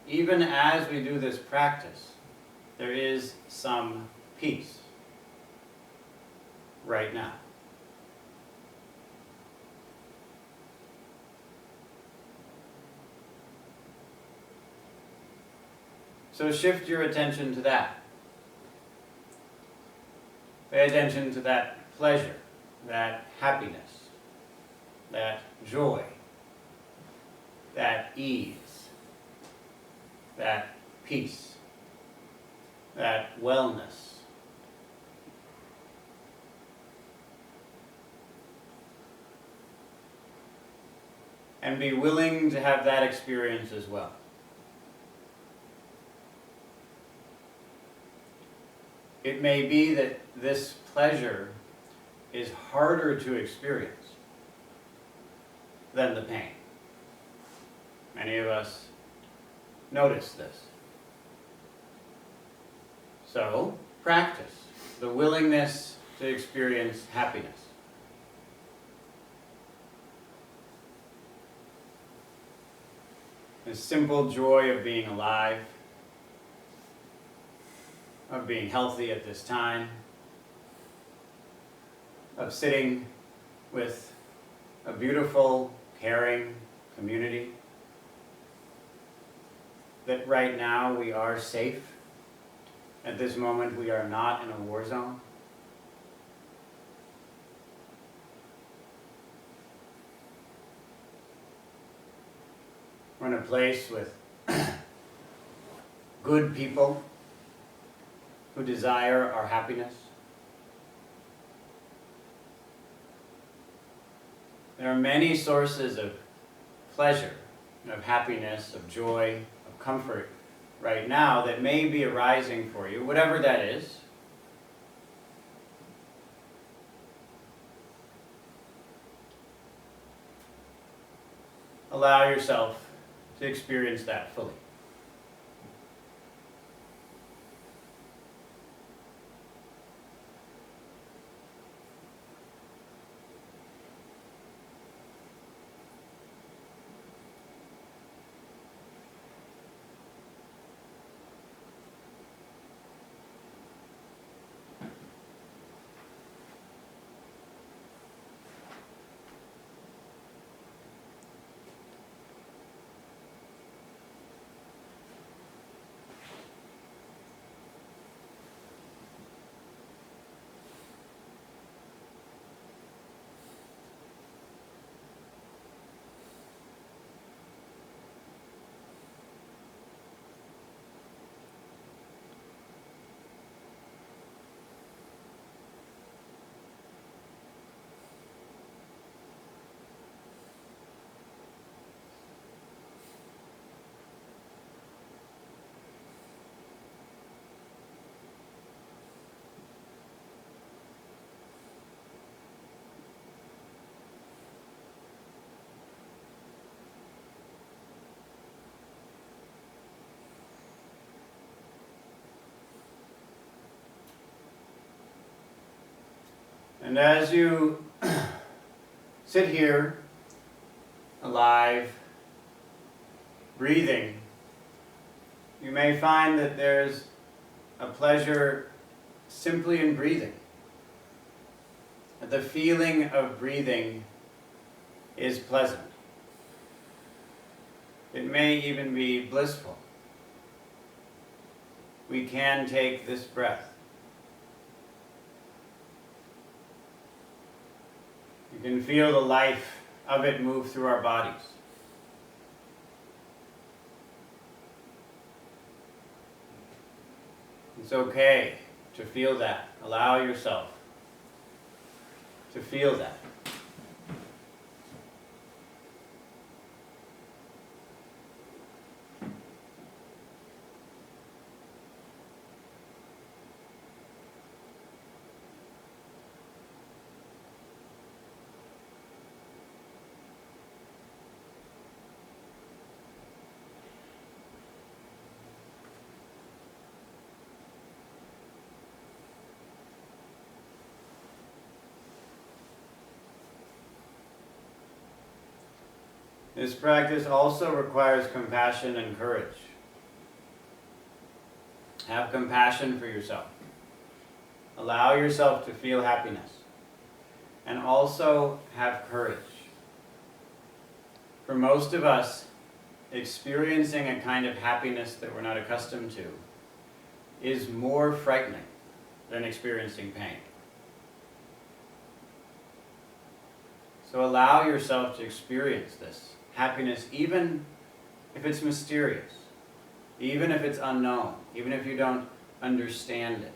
Even as we do this practice, there is some peace right now. So shift your attention to that. Pay attention to that pleasure, that happiness, that joy, that ease, that peace, that wellness. And be willing to have that experience as well. It may be that this pleasure is harder to experience than the pain. Many of us notice this. So, practice the willingness to experience happiness. The simple joy of being alive, of being healthy at this time, of sitting with a beautiful, caring community, that right now we are safe. At this moment we are not in a war zone. We're in a place with good people who desire our happiness. There are many sources of pleasure, of happiness, of joy, of comfort right now that may be arising for you, whatever that is. Allow yourself to experience that fully. And as you sit here, alive, breathing, you may find that there's a pleasure simply in breathing. The feeling of breathing is pleasant. It may even be blissful. We can take this breath. You can feel the life of it move through our bodies. It's okay to feel that. Allow yourself to feel that. This practice also requires compassion and courage. Have compassion for yourself. Allow yourself to feel happiness. And also have courage. For most of us, experiencing a kind of happiness that we're not accustomed to is more frightening than experiencing pain. So allow yourself to experience this happiness, even if it's mysterious, even if it's unknown, even if you don't understand it.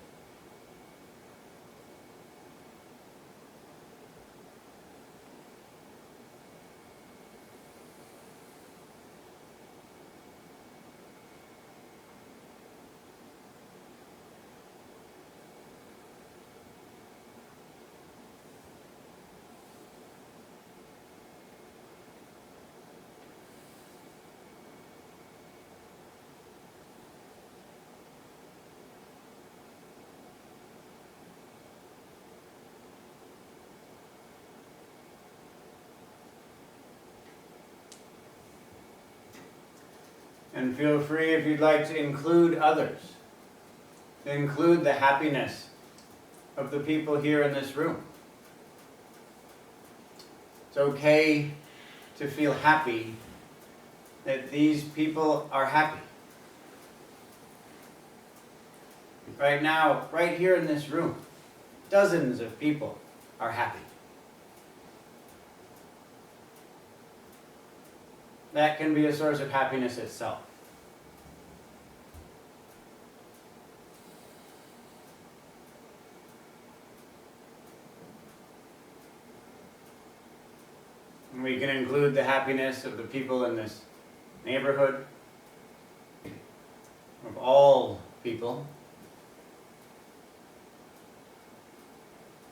And feel free, if you'd like, to include others, to include the happiness of the people here in this room. It's okay to feel happy that these people are happy. Right now, right here in this room, dozens of people are happy. That can be a source of happiness itself. And we can include the happiness of the people in this neighborhood, of all people,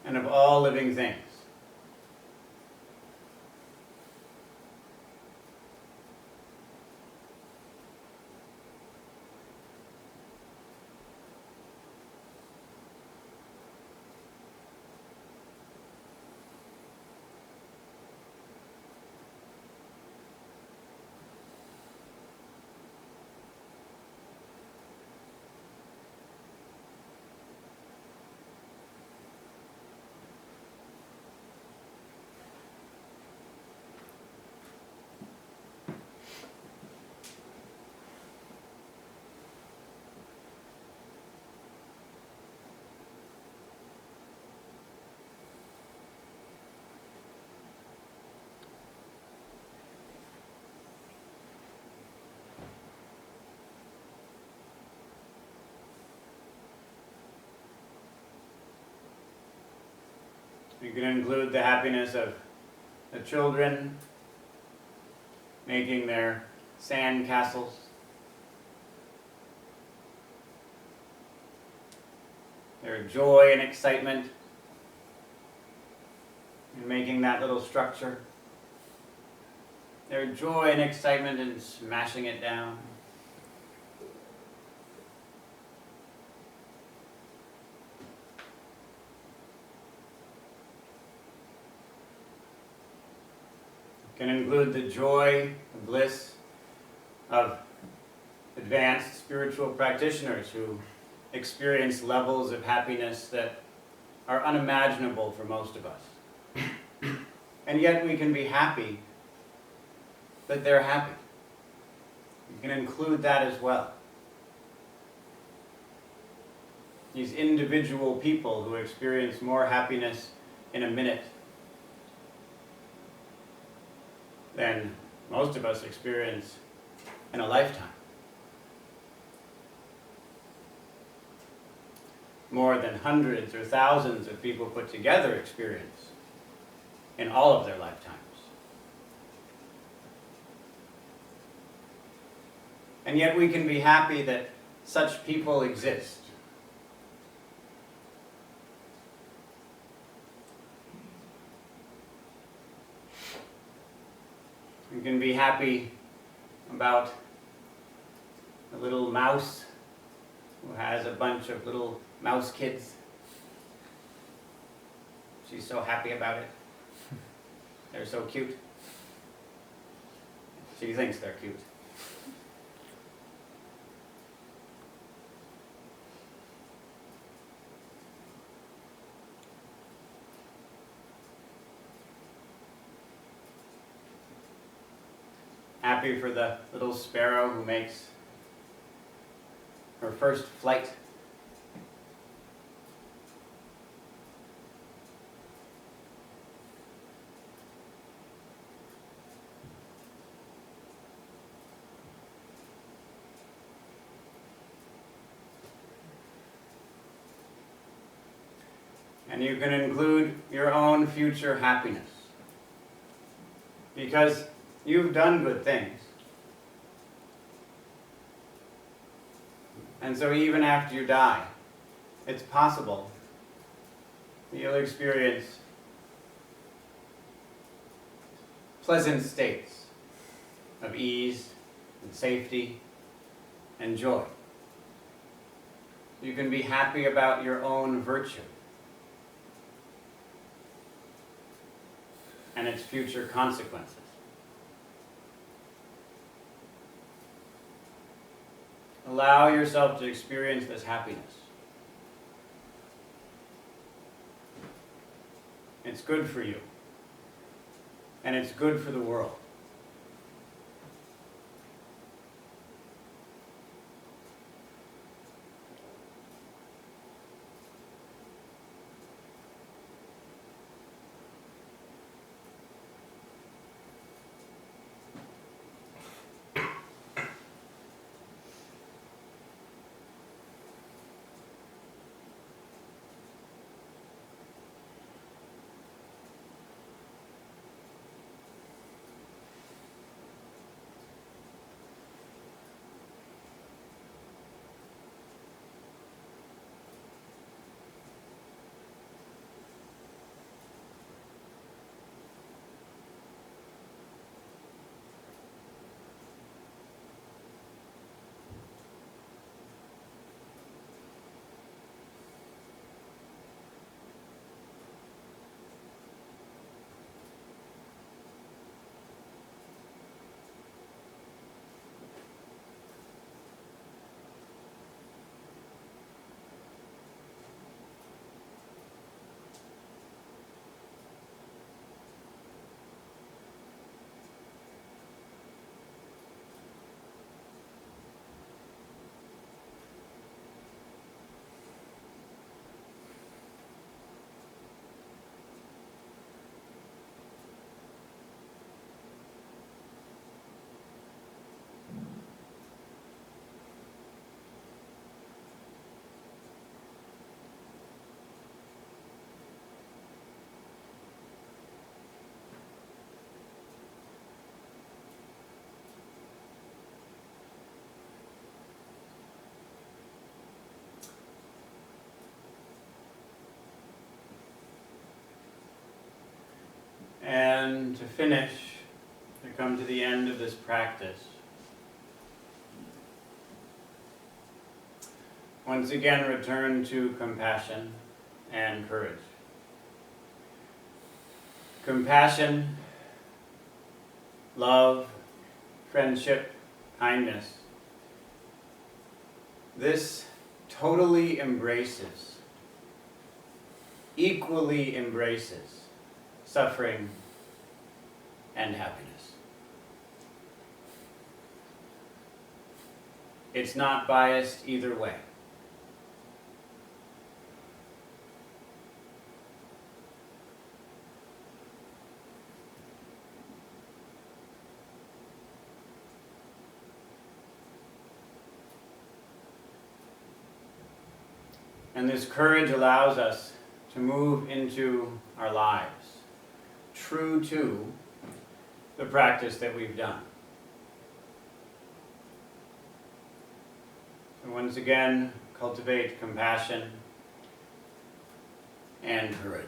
and of all living things. You can include the happiness of the children making their sand castles. Their joy and excitement in making that little structure. Their joy and excitement in smashing it down. Can include the joy and bliss of advanced spiritual practitioners who experience levels of happiness that are unimaginable for most of us. And yet we can be happy that they're happy. You can include that as well. These individual people who experience more happiness in a minute than most of us experience in a lifetime. More than hundreds or thousands of people put together experience in all of their lifetimes. And yet we can be happy that such people exist. You can be happy about a little mouse who has a bunch of little mouse kids. She's so happy about it. They're so cute. She thinks they're cute. Happy for the little sparrow who makes her first flight. And you can include your own future happiness. Because you've done good things. And so even after you die, it's possible that you'll experience pleasant states of ease and safety and joy. You can be happy about your own virtue and its future consequences. Allow yourself to experience this happiness. It's good for you. And it's good for the world. And to finish, to come to the end of this practice, once again return to compassion and courage. Compassion, love, friendship, kindness. This totally embraces, equally embraces suffering and happiness. It's not biased either way. And this courage allows us to move into our lives, true to the practice that we've done. So once again, cultivate compassion and courage.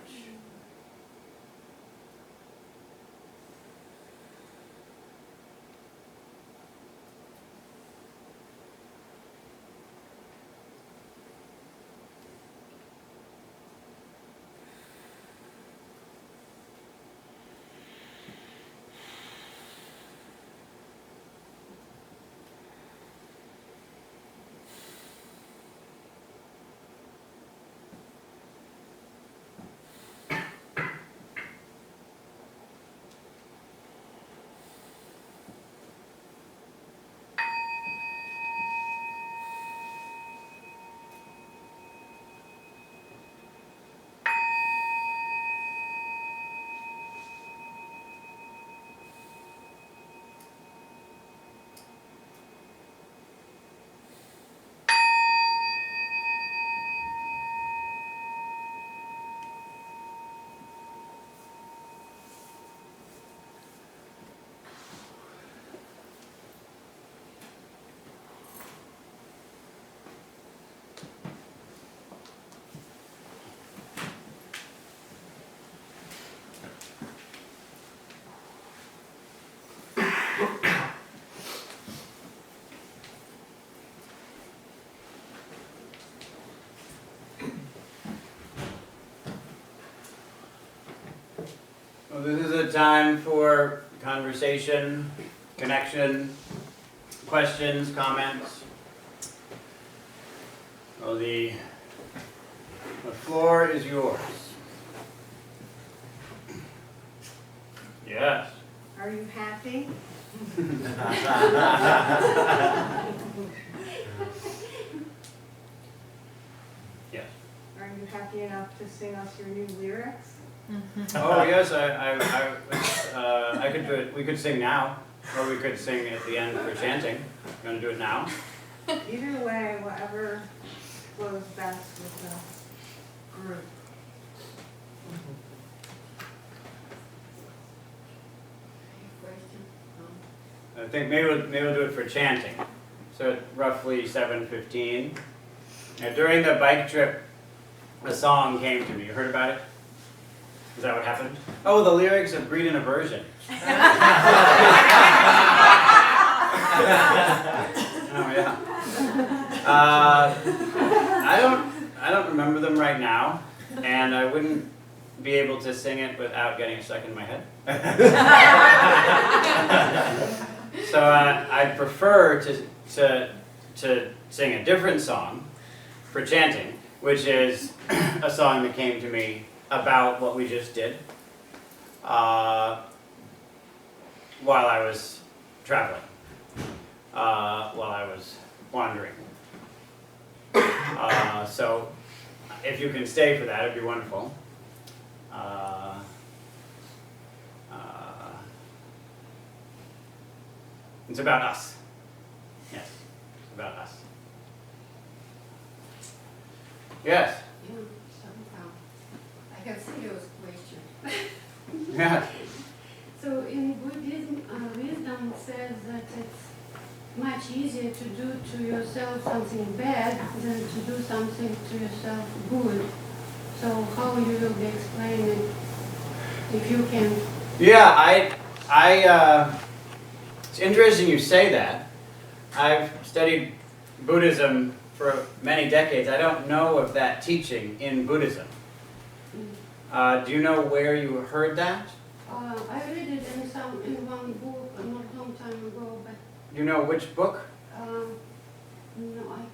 Well, this is a time for conversation, connection, questions, comments. Well, the floor is yours. Yes. Are you happy? Yes. Are you happy enough to sing us your new lyrics? Oh yes, I could do it. We could sing now, or we could sing at the end for chanting. You want to do it now? Either way, whatever flows best with the group. I think maybe we'll do it for chanting. So at roughly 7:15. During the bike trip, a song came to me. You heard about it? Is that what happened? Oh, the lyrics of Greed and Aversion. Oh yeah. I don't remember them right now, and I wouldn't be able to sing it without getting stuck in my head. So I prefer to sing a different song for chanting, which is a song that came to me about what we just did while I was traveling, while I was wandering. So if you can stay for that, it'd be wonderful. It's about us. Yes, it's about us. Yes. I have serious question. Yes. So in Buddhism, wisdom says that it's much easier to do to yourself something bad than to do something to yourself good. So how you will be explaining if you can? Yeah, it's interesting you say that. I've studied Buddhism for many decades. I don't know of that teaching in Buddhism. Do you know where you heard that? I read it in one book a long time ago, but Do you know which book? no, I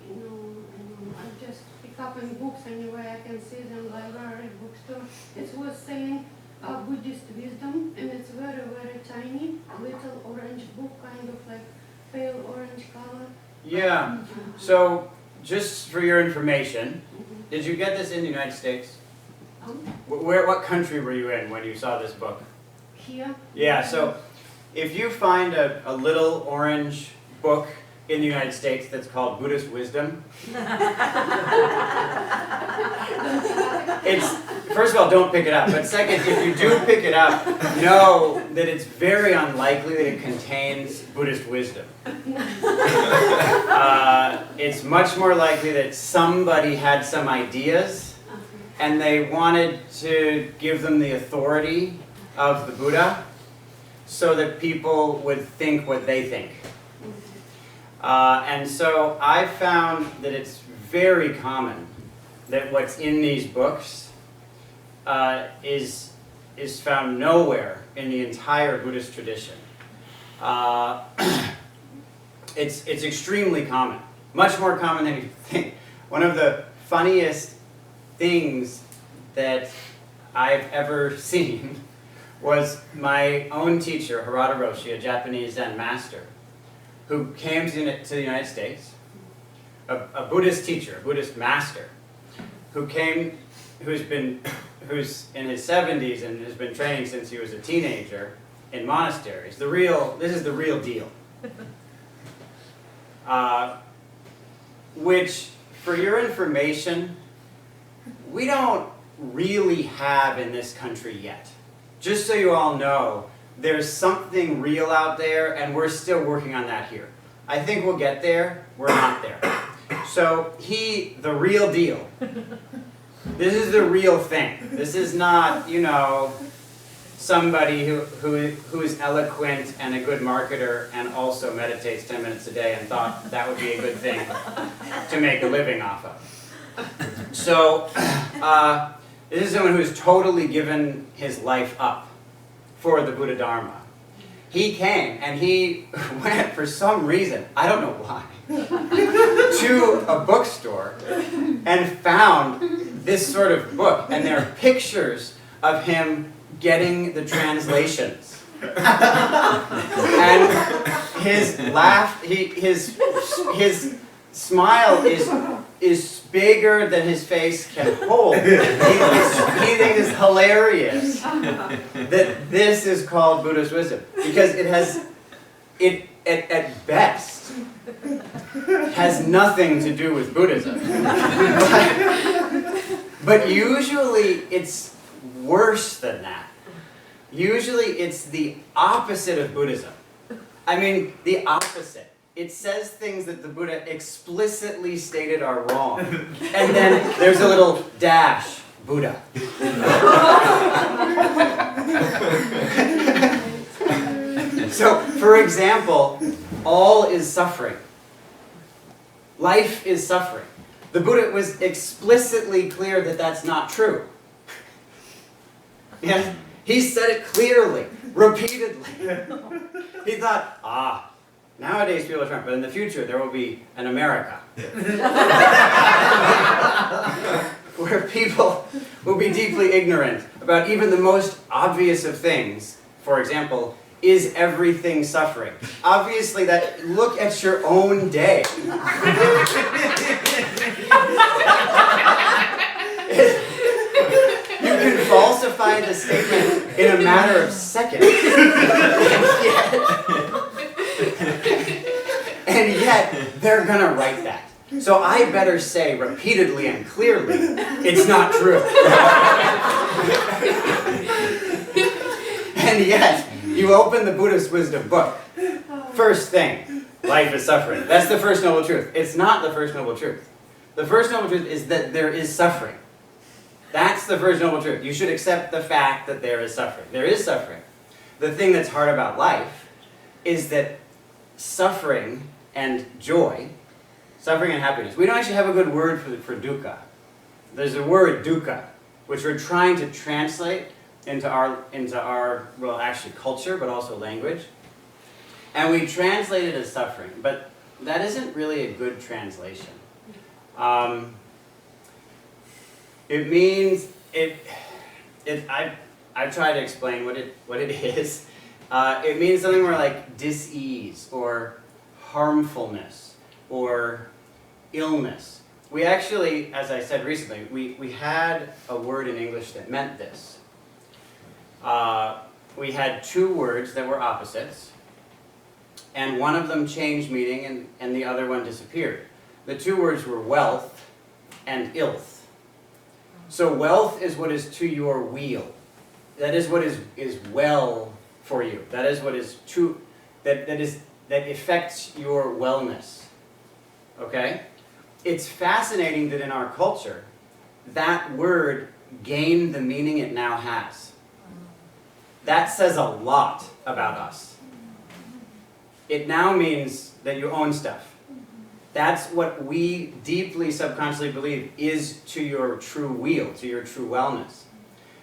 just pick up in books anyway. I can see them library, bookstore. It was saying Buddhist wisdom, and it's very, very tiny, little orange book, kind of like pale orange color. Yeah. So, just for your information, did you get this in the United States? What country were you in when you saw this book? Here. Yeah, so if you find a little orange book in the United States that's called Buddhist Wisdom, it's, first of all, don't pick it up. But second, if you do pick it up, know that it's very unlikely that it contains Buddhist wisdom. It's much more likely that somebody had some ideas and they wanted to give them the authority of the Buddha so that people would think what they think. And so I found that it's very common that what's in these books is found nowhere in the entire Buddhist tradition. It's extremely common, much more common than you think. One of the funniest things that I've ever seen was my own teacher, Harada Roshi, a Japanese Zen master, who came to the United States, a Buddhist teacher, a Buddhist master, who's in his 70s and has been training since he was a teenager in monasteries. This is the real deal. Which, for your information, we don't really have in this country yet. Just so you all know, there's something real out there, and we're still working on that here. I think we'll get there. We're not there. So the real deal. This is the real thing. This is not, somebody who is eloquent and a good marketer and also meditates 10 minutes a day and thought that would be a good thing to make a living off of. So this is someone who has totally given his life up for the Buddha Dharma. He came and he went, for some reason, I don't know why, to a bookstore and found this sort of book. And there are pictures of him getting the translations. And his laugh, his smile is bigger than his face can hold. He thinks it's hilarious that this is called Buddhist wisdom, because it at best has nothing to do with Buddhism. But usually it's worse than that. Usually it's the opposite of Buddhism. I mean, the opposite. It says things that the Buddha explicitly stated are wrong. And then there's a little dash, Buddha. So, for example, all is suffering. Life is suffering. The Buddha was explicitly clear that that's not true. Yeah? He said it clearly, repeatedly. He thought, nowadays people are trying, but in the future there will be an America where people will be deeply ignorant about even the most obvious of things. For example, is everything suffering? Obviously, look at your own day. You can falsify the statement in a matter of seconds. And yet, they're going to write that. So I better say repeatedly and clearly, it's not true. And yet, you open the Buddhist wisdom book. First thing, life is suffering. That's the first noble truth. It's not the first noble truth. The first noble truth is that there is suffering. That's the first noble truth. You should accept the fact that there is suffering. There is suffering. The thing that's hard about life is that suffering and joy, suffering and happiness, we don't actually have a good word for dukkha. There's a word, dukkha, which we're trying to translate into our well, actually culture, but also language. And we translate it as suffering, but that isn't really a good translation. It means I've tried to explain what it is. It means something more like dis-ease or harmfulness or illness. We actually, as I said recently, we had a word in English that meant this. We had two words that were opposites, and one of them changed meaning and the other one disappeared. The two words were wealth and ilth. So wealth is what is to your weal. That is what is well for you. That is what is true, that affects your wellness. Okay? It's fascinating that in our culture, that word gained the meaning it now has. That says a lot about us. It now means that you own stuff. That's what we deeply subconsciously believe is to your true weal, to your true wellness.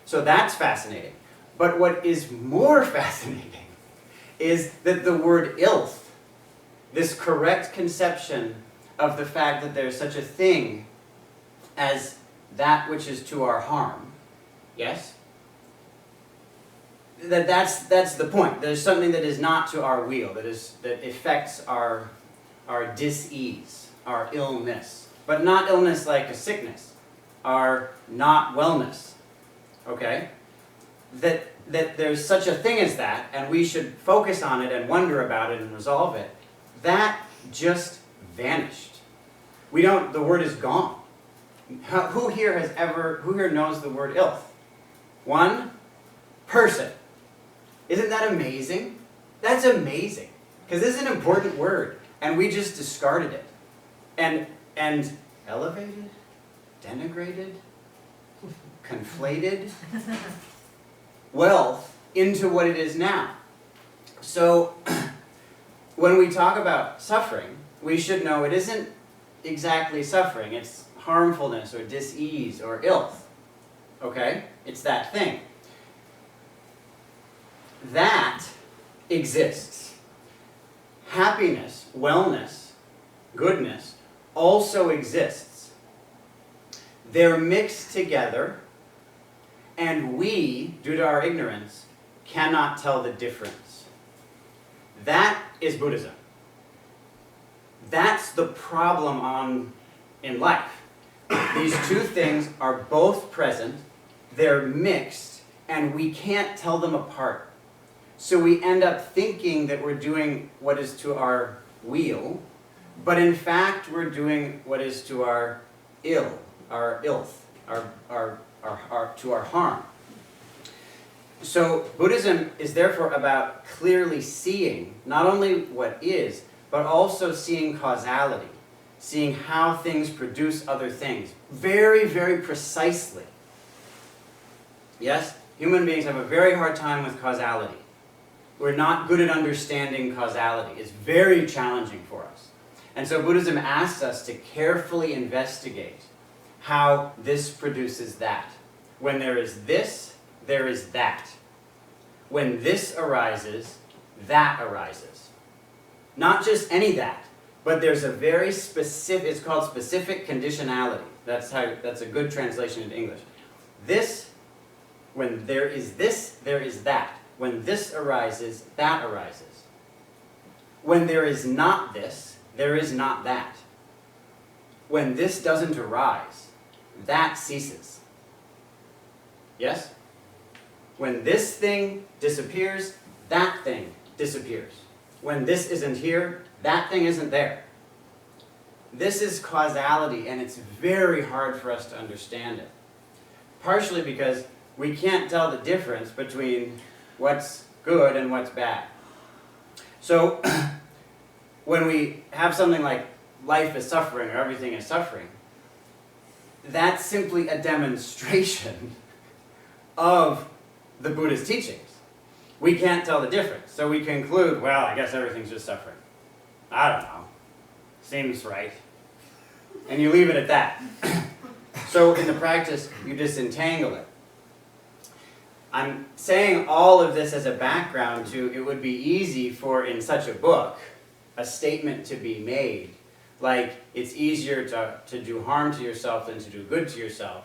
So that's fascinating. But what is more fascinating is that the word ilth, this correct conception of the fact that there's such a thing as that which is to our harm, yes? That's the point. There's something that is not to our weal, that affects our dis-ease, our illness. But not illness like a sickness, our not wellness. Okay? That there's such a thing as that, and we should focus on it and wonder about it and resolve it. That just vanished. The word is gone. Who here knows the word ilth? One person. Isn't that amazing? That's amazing. Because this is an important word, and we just discarded it. And elevated, denigrated, conflated wealth into what it is now. So when we talk about suffering, we should know it isn't exactly suffering. It's harmfulness or dis-ease or ilth. Okay? It's that thing. that exists. Happiness, wellness, goodness also exists. They're mixed together, and we, due to our ignorance, cannot tell the difference. That is Buddhism. That's the problem in life. These two things are both present, they're mixed, and we can't tell them apart. So we end up thinking that we're doing what is to our weal, but in fact we're doing what is to our ill, our ilth, to our harm. So Buddhism is therefore about clearly seeing not only what is, but also seeing causality, seeing how things produce other things, very, very precisely. Yes? Human beings have a very hard time with causality. We're not good at understanding causality. It's very challenging for us. And so Buddhism asks us to carefully investigate how this produces that. When there is this, there is that. When this arises, that arises. Not just any that, but there's a very specific, it's called specific conditionality. That's a good translation into English. This, when there is this, there is that. When this arises, that arises. When there is not this, there is not that. When this doesn't arise, that ceases. Yes? When this thing disappears, that thing disappears. When this isn't here, that thing isn't there. This is causality, and it's very hard for us to understand it. Partially because we can't tell the difference between what's good and what's bad. So, when we have something like life is suffering or everything is suffering, that's simply a demonstration of the Buddhist teachings. We can't tell the difference. So we conclude, well, I guess everything's just suffering. I don't know. Seems right. And you leave it at that. So in the practice, you disentangle it. I'm saying all of this as a background to, it would be easy for, in such a book, a statement to be made, like it's easier to do harm to yourself than to do good to yourself.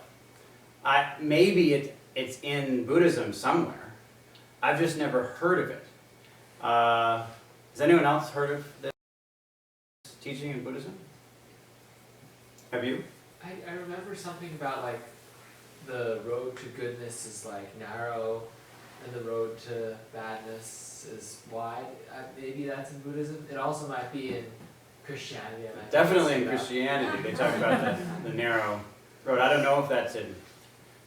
Maybe it's in Buddhism somewhere. I've just never heard of it. Has anyone else heard of this teaching in Buddhism? Have you? I remember something about like the road to goodness is like narrow and the road to badness is wide. Maybe that's in Buddhism. It also might be in Christianity. Definitely in Christianity. They talk about the narrow road. I don't know if that's in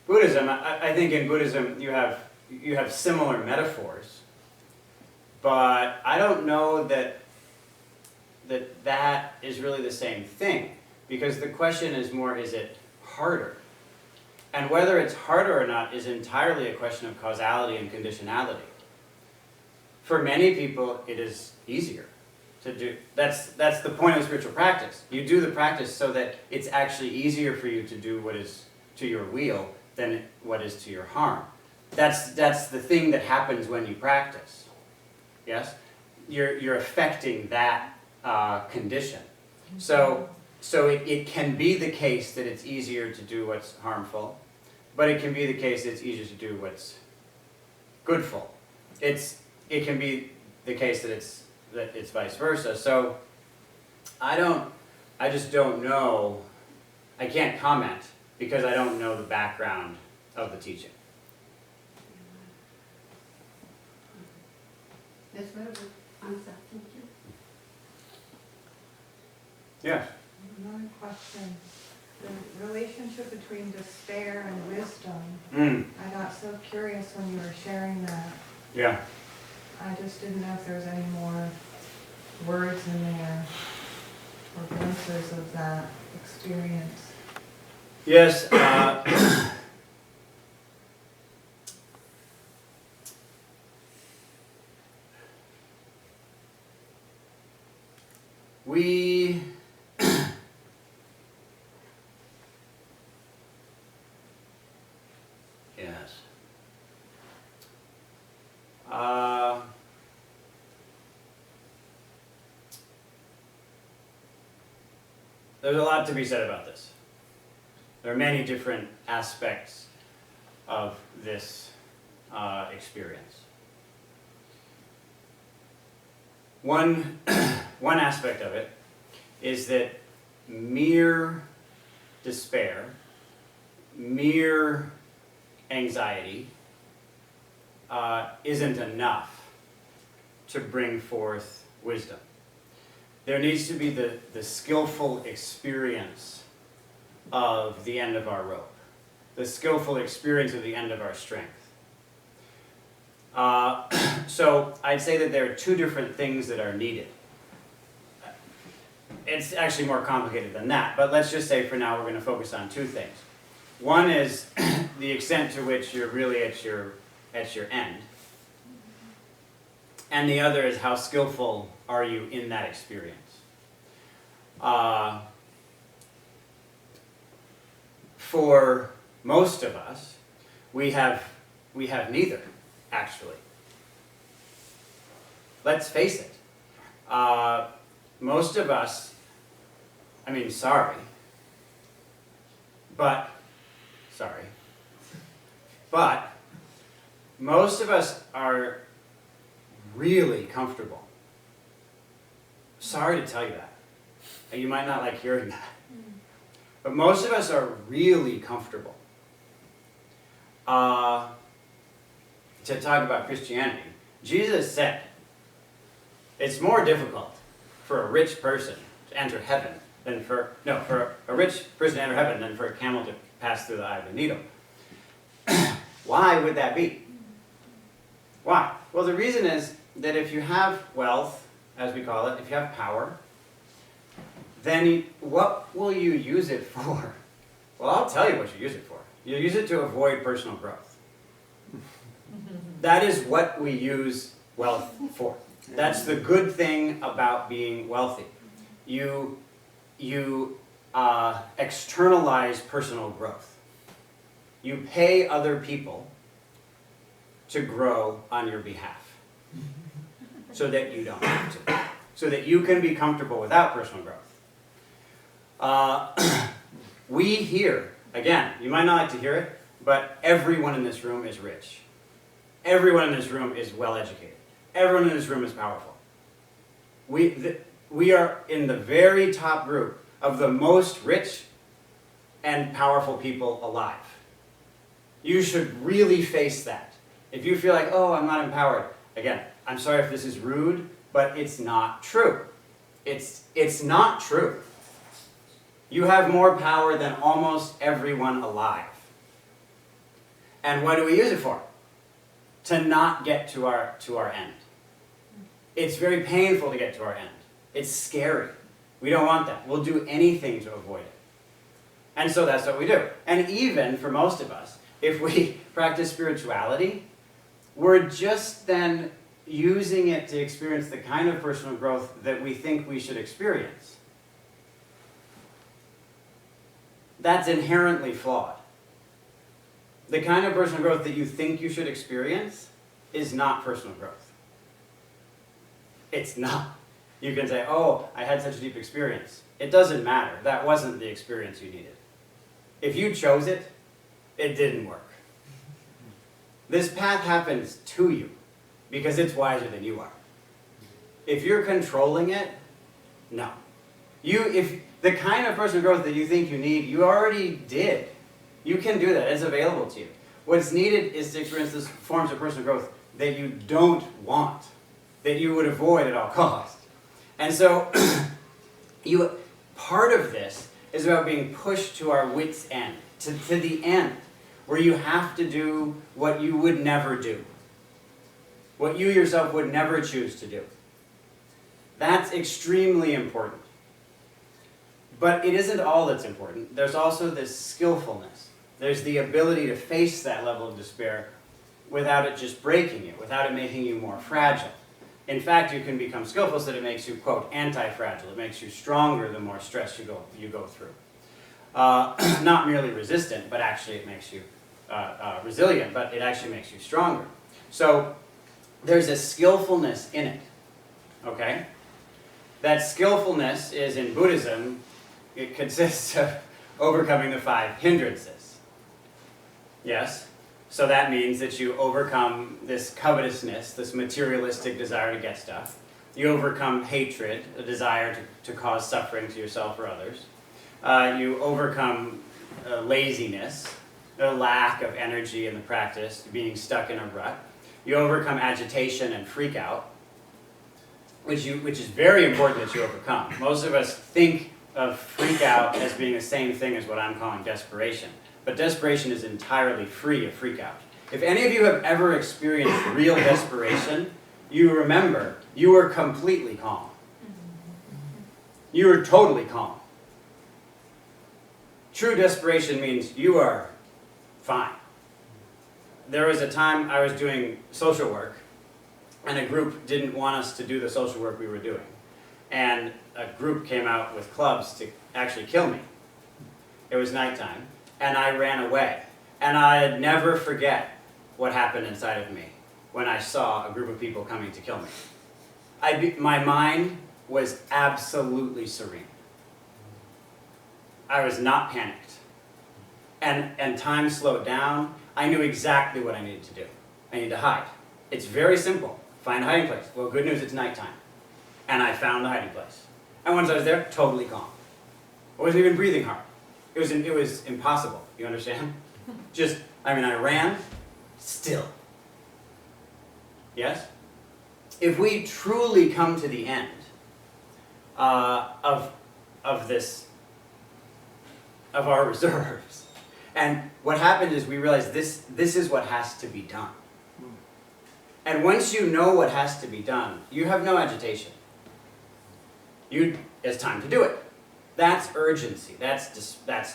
Buddhism. I think in Buddhism you have similar metaphors, but I don't know that is really the same thing, because the question is more, is it harder? And whether it's harder or not is entirely a question of causality and conditionality. For many people, it is easier to do. That's the point of spiritual practice. You do the practice so that it's actually easier for you to do what is to your weal than what is to your harm. That's the thing that happens when you practice. Yes? You're affecting that condition. So it can be the case that it's easier to do what's harmful, but it can be the case that it's easier to do what's goodful. It can be the case that it's vice versa. So I just don't know. I can't comment because I don't know the background of the teaching. That's very good answer. Thank you. Yes. Another question. The relationship between despair and wisdom. I got so curious when you were sharing that. Yeah. I just didn't know if there was any more words in there or glimpses of that experience. Yes. We yes. there's a lot to be said about this. There are many different aspects of this experience. One aspect of it is that mere despair, mere anxiety isn't enough to bring forth wisdom. There needs to be the skillful experience of the end of our rope, the skillful experience of the end of our strength. So I'd say that there are two different things that are needed. It's actually more complicated than that, but let's just say for now we're going to focus on two things. One is the extent to which you're really at your end, and the other is how skillful are you in that experience. For most of us, we have neither, actually. Let's face it. Most of us, sorry, but most of us are really comfortable. Sorry to tell you that. And you might not like hearing that. But most of us are really comfortable. To talk about Christianity, Jesus said, it's more difficult for a rich person to enter heaven than for a rich person to enter heaven than for a camel to pass through the eye of a needle. Why would that be? Why? Well, the reason is that if you have wealth, as we call it, if you have power, then what will you use it for? Well, I'll tell you what you use it for. You use it to avoid personal growth. That is what we use wealth for. That's the good thing about being wealthy. You externalize personal growth. You pay other people to grow on your behalf so that you don't have to. So that you can be comfortable without personal growth. We here, again, you might not like to hear it, but everyone in this room is rich. Everyone in this room is well educated. Everyone in this room is powerful. We are in the very top group of the most rich and powerful people alive. You should really face that. If you feel like, oh, I'm not empowered, again, I'm sorry if this is rude, but it's not true. It's not true. You have more power than almost everyone alive. And what do we use it for? To not get to our end. It's very painful to get to our end. It's scary. We don't want that. We'll do anything to avoid it. And so that's what we do. And even for most of us, if we practice spirituality, we're just then using it to experience the kind of personal growth that we think we should experience. That's inherently flawed. The kind of personal growth that you think you should experience is not personal growth. It's not. You can say, oh, I had such a deep experience. It doesn't matter. That wasn't the experience you needed. If you chose it, it didn't work. This path happens to you because it's wiser than you are. If you're controlling it, no. If the kind of personal growth that you think you need, you already did. You can do that. It's available to you. What's needed is to experience those forms of personal growth that you don't want, that you would avoid at all costs. And so, part of this is about being pushed to our wit's end, to the end, where you have to do what you would never do, what you yourself would never choose to do. That's extremely important. But it isn't all that's important. There's also this skillfulness. There's the ability to face that level of despair without it just breaking you, without it making you more fragile. In fact, you can become skillful so that it makes you, quote, anti-fragile. It makes you stronger the more stress you go through. Not merely resistant, but actually it makes you resilient, but it actually makes you stronger. So there's a skillfulness in it, okay? That skillfulness is, in Buddhism, it consists of overcoming the 5 hindrances. Yes? So that means that you overcome this covetousness, this materialistic desire to get stuff. You overcome hatred, a desire to cause suffering to yourself or others. You overcome laziness, a lack of energy in the practice, being stuck in a rut. You overcome agitation and freak out, which is very important that you overcome. Most of us think of freak out as being the same thing as what I'm calling desperation. But desperation is entirely free of freak out. If any of you have ever experienced real desperation, you remember you were completely calm. You were totally calm. True desperation means you are fine. There was a time I was doing social work, and a group didn't want us to do the social work we were doing. And a group came out with clubs to actually kill me. It was nighttime, and I ran away. And I'd never forget what happened inside of me when I saw a group of people coming to kill me. My mind was absolutely serene. I was not panicked. And time slowed down. I knew exactly what I needed to do. I needed to hide. It's very simple. Find a hiding place. Well, good news, it's nighttime. And I found the hiding place. And once I was there, totally calm. I wasn't even breathing hard. It was impossible, you understand? I ran, still. Yes? If we truly come to the end of our reserves, and what happened is we realized this is what has to be done. And once you know what has to be done, you have no agitation. It's time to do it. That's urgency. That's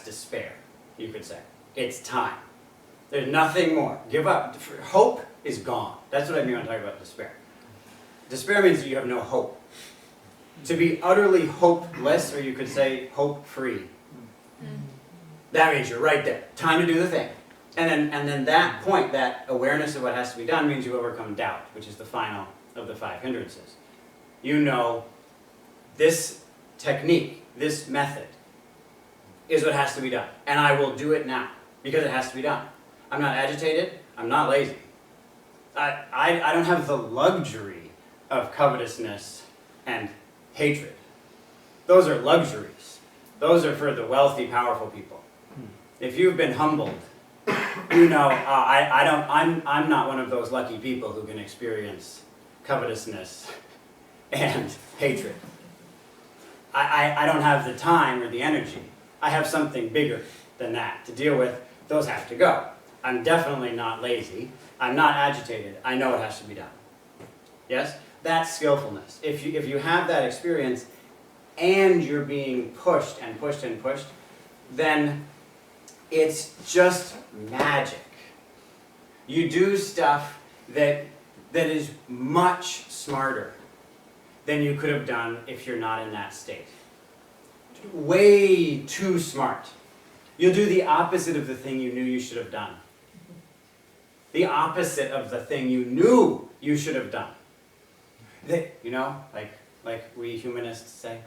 despair, you could say. It's time. There's nothing more. Give up. Hope is gone. That's what I mean when I talk about despair. Despair means that you have no hope. To be utterly hopeless, or you could say hope-free. That means you're right there. Time to do the thing. And then that point, that awareness of what has to be done, means you overcome doubt, which is the final of the 5 hindrances. You know this technique, this method, is what has to be done. And I will do it now, because it has to be done. I'm not agitated. I'm not lazy. I don't have the luxury of covetousness and hatred. Those are luxuries. Those are for the wealthy, powerful people. If you've been humbled, you know, I'm not one of those lucky people who can experience covetousness and hatred. I don't have the time or the energy. I have something bigger than that to deal with. Those have to go. I'm definitely not lazy. I'm not agitated. I know it has to be done. Yes? That's skillfulness. If you have that experience and you're being pushed and pushed and pushed, then it's just magic. You do stuff that is much smarter than you could have done if you're not in that state. Way too smart. You'll do the opposite of the thing you knew you should have done. The opposite of the thing you knew you should have done. You know, like we humanists say,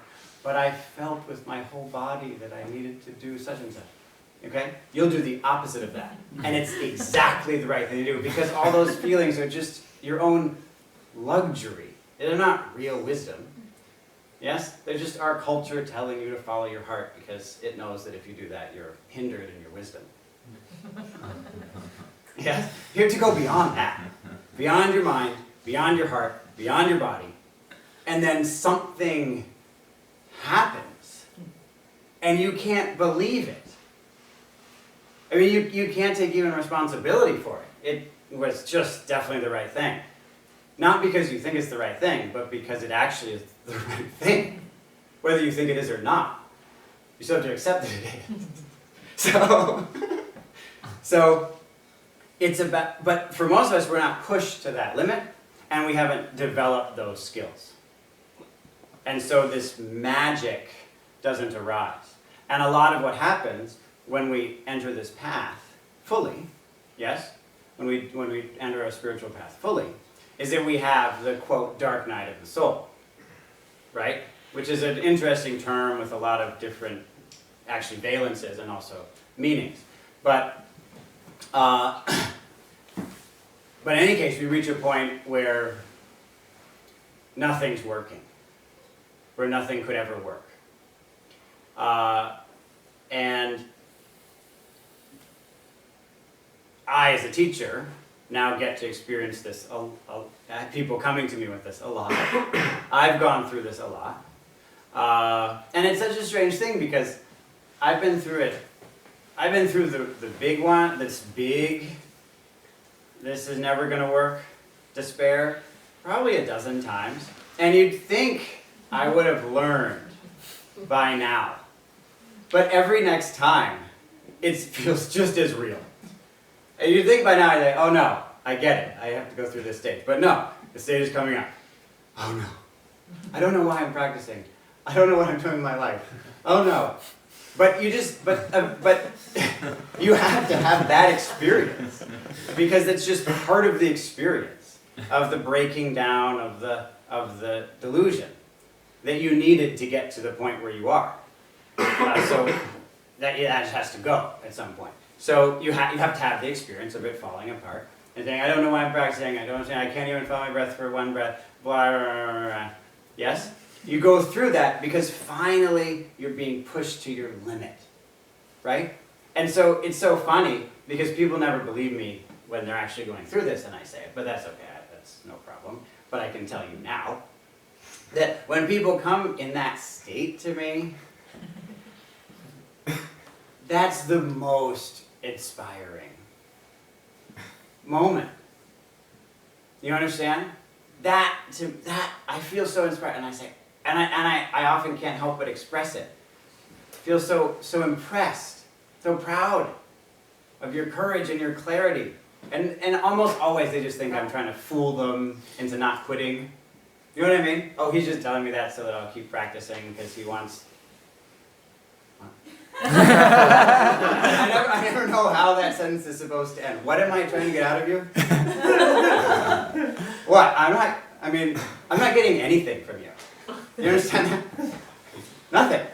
but I felt with my whole body that I needed to do such and such. Okay? You'll do the opposite of that. And it's exactly the right thing to do, because all those feelings are just your own luxury. They're not real wisdom. Yes? They're just our culture telling you to follow your heart, because it knows that if you do that, you're hindered in your wisdom. Yes? You have to go beyond that. Beyond your mind, beyond your heart, beyond your body. And then something happens. And you can't believe it. I mean, you can't take even responsibility for it. It was just definitely the right thing. Not because you think it's the right thing, but because it actually is the right thing. Whether you think it is or not. You still have to accept that it is. So it's about, but for most of us, we're not pushed to that limit, and we haven't developed those skills. And so this magic doesn't arise. And a lot of what happens when we enter this path fully, yes? When we enter a spiritual path fully, is that we have the, quote, dark night of the soul, right? Which is an interesting term with a lot of different actually valences and also meanings. But in any case, we reach a point where nothing's working, where nothing could ever work. And I, as a teacher, now get to experience this, people coming to me with this a lot. I've gone through this a lot. And it's such a strange thing because I've been through it. I've been through the big one, this is never going to work, despair, probably a dozen times. And you'd think I would have learned by now. But every next time, it feels just as real. And you'd think by now, I'd say, oh no, I get it. I have to go through this stage. But no, the stage is coming up. Oh no. I don't know why I'm practicing. I don't know what I'm doing in my life. Oh no. But you have to have that experience because it's just part of the experience of the breaking down of the delusion that you needed to get to the point where you are. So that has to go at some point. So you have to have the experience of it falling apart and saying, I don't know why I'm practicing. I don't understand. I can't even follow my breath for one breath. Blah, blah, blah, blah. Yes? You go through that because finally you're being pushed to your limit, right? And so it's so funny because people never believe me when they're actually going through this and I say it, but that's okay, that's no problem. But I can tell you now that when people come in that state to me, that's the most inspiring moment. You understand? That I feel so inspired, and I say, and I often can't help but express it. I feel so impressed, so proud of your courage and your clarity. And almost always they just think I'm trying to fool them into not quitting. You know what I mean? Oh, he's just telling me that so that I'll keep practicing because he wants. I never know how that sentence is supposed to end. What am I trying to get out of you? What? I'm not getting anything from you. You understand that? Nothing.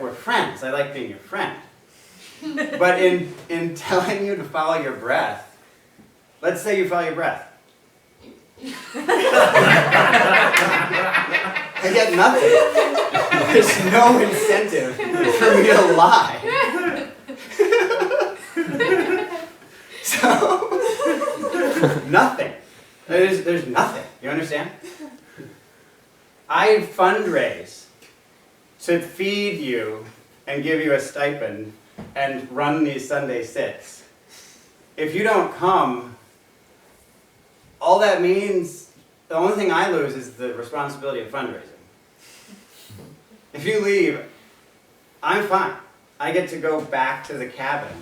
We're friends. I like being your friend. But in telling you to follow your breath, let's say you follow your breath. I get nothing. There's no incentive for me to lie. So, nothing. There's nothing. You understand? I fundraise to feed you and give you a stipend and run these Sunday sits. If you don't come, all that means, the only thing I lose is the responsibility of fundraising. If you leave, I'm fine. I get to go back to the cabin,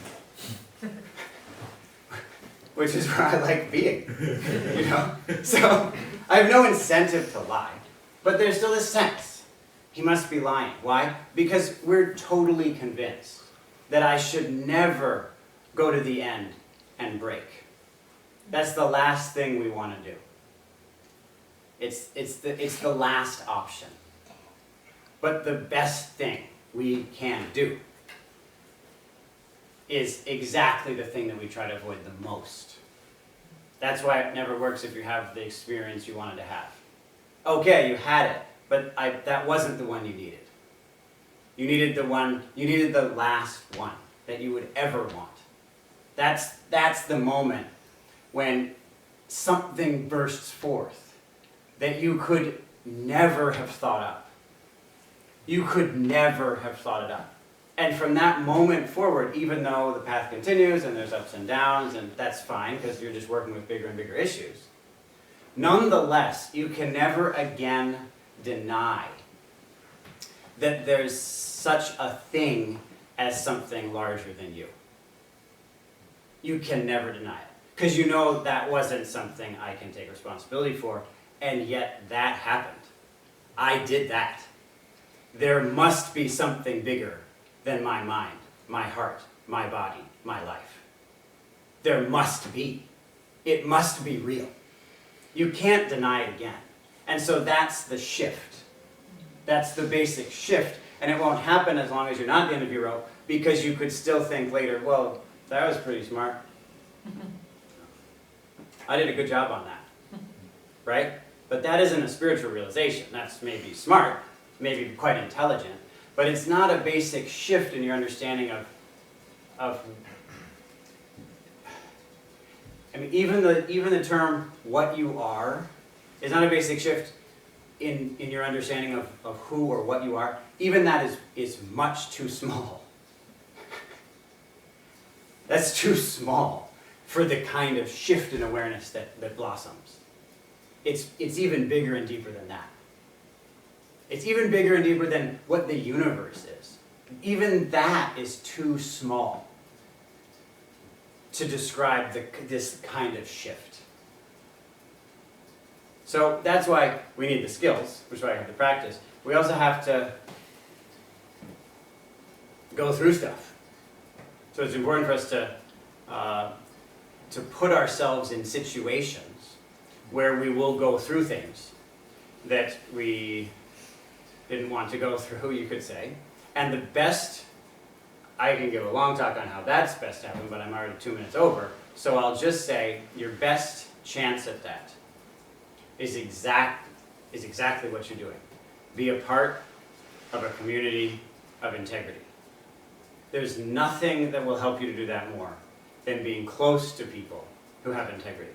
which is where I like being, you know? So I have no incentive to lie, but there's still this sense. He must be lying. Why? Because we're totally convinced that I should never go to the end and break. That's the last thing we want to do. It's the last option. But the best thing we can do is exactly the thing that we try to avoid the most. That's why it never works if you have the experience you wanted to have. Okay, you had it, but that wasn't the one you needed. You needed the last one that you would ever want. That's the moment when something bursts forth that you could never have thought up. You could never have thought it up. And from that moment forward, even though the path continues and there's ups and downs, and that's fine because you're just working with bigger and bigger issues, nonetheless, you can never again deny that there's such a thing as something larger than you. You can never deny it. Because you know that wasn't something I can take responsibility for, and yet that happened. I did that. There must be something bigger than my mind, my heart, my body, my life. There must be. It must be real. You can't deny it again. And so that's the shift. That's the basic shift, and it won't happen as long as you're not at the end of your rope, because you could still think later, well, that was pretty smart. I did a good job on that, right? But that isn't a spiritual realization. That's maybe smart, maybe quite intelligent, but it's not a basic shift in your understanding of I mean, even the term "what you are" is not a basic shift in your understanding of who or what you are. Even that is much too small. That's too small for the kind of shift in awareness that blossoms. It's even bigger and deeper than that. It's even bigger and deeper than what the universe is. Even that is too small to describe this kind of shift. So that's why we need the skills, which is why I have to practice. We also have to go through stuff. So it's important for us to put ourselves in situations where we will go through things that we didn't want to go through, you could say. And the best, I can give a long talk on how that's best to happen, but I'm already 2 minutes over. So I'll just say your best chance at that is exactly what you're doing. Be a part of a community of integrity. There's nothing that will help you to do that more than being close to people who have integrity.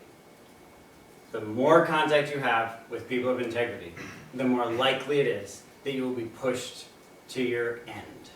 The more contact you have with people of integrity, the more likely it is that you will be pushed to your end.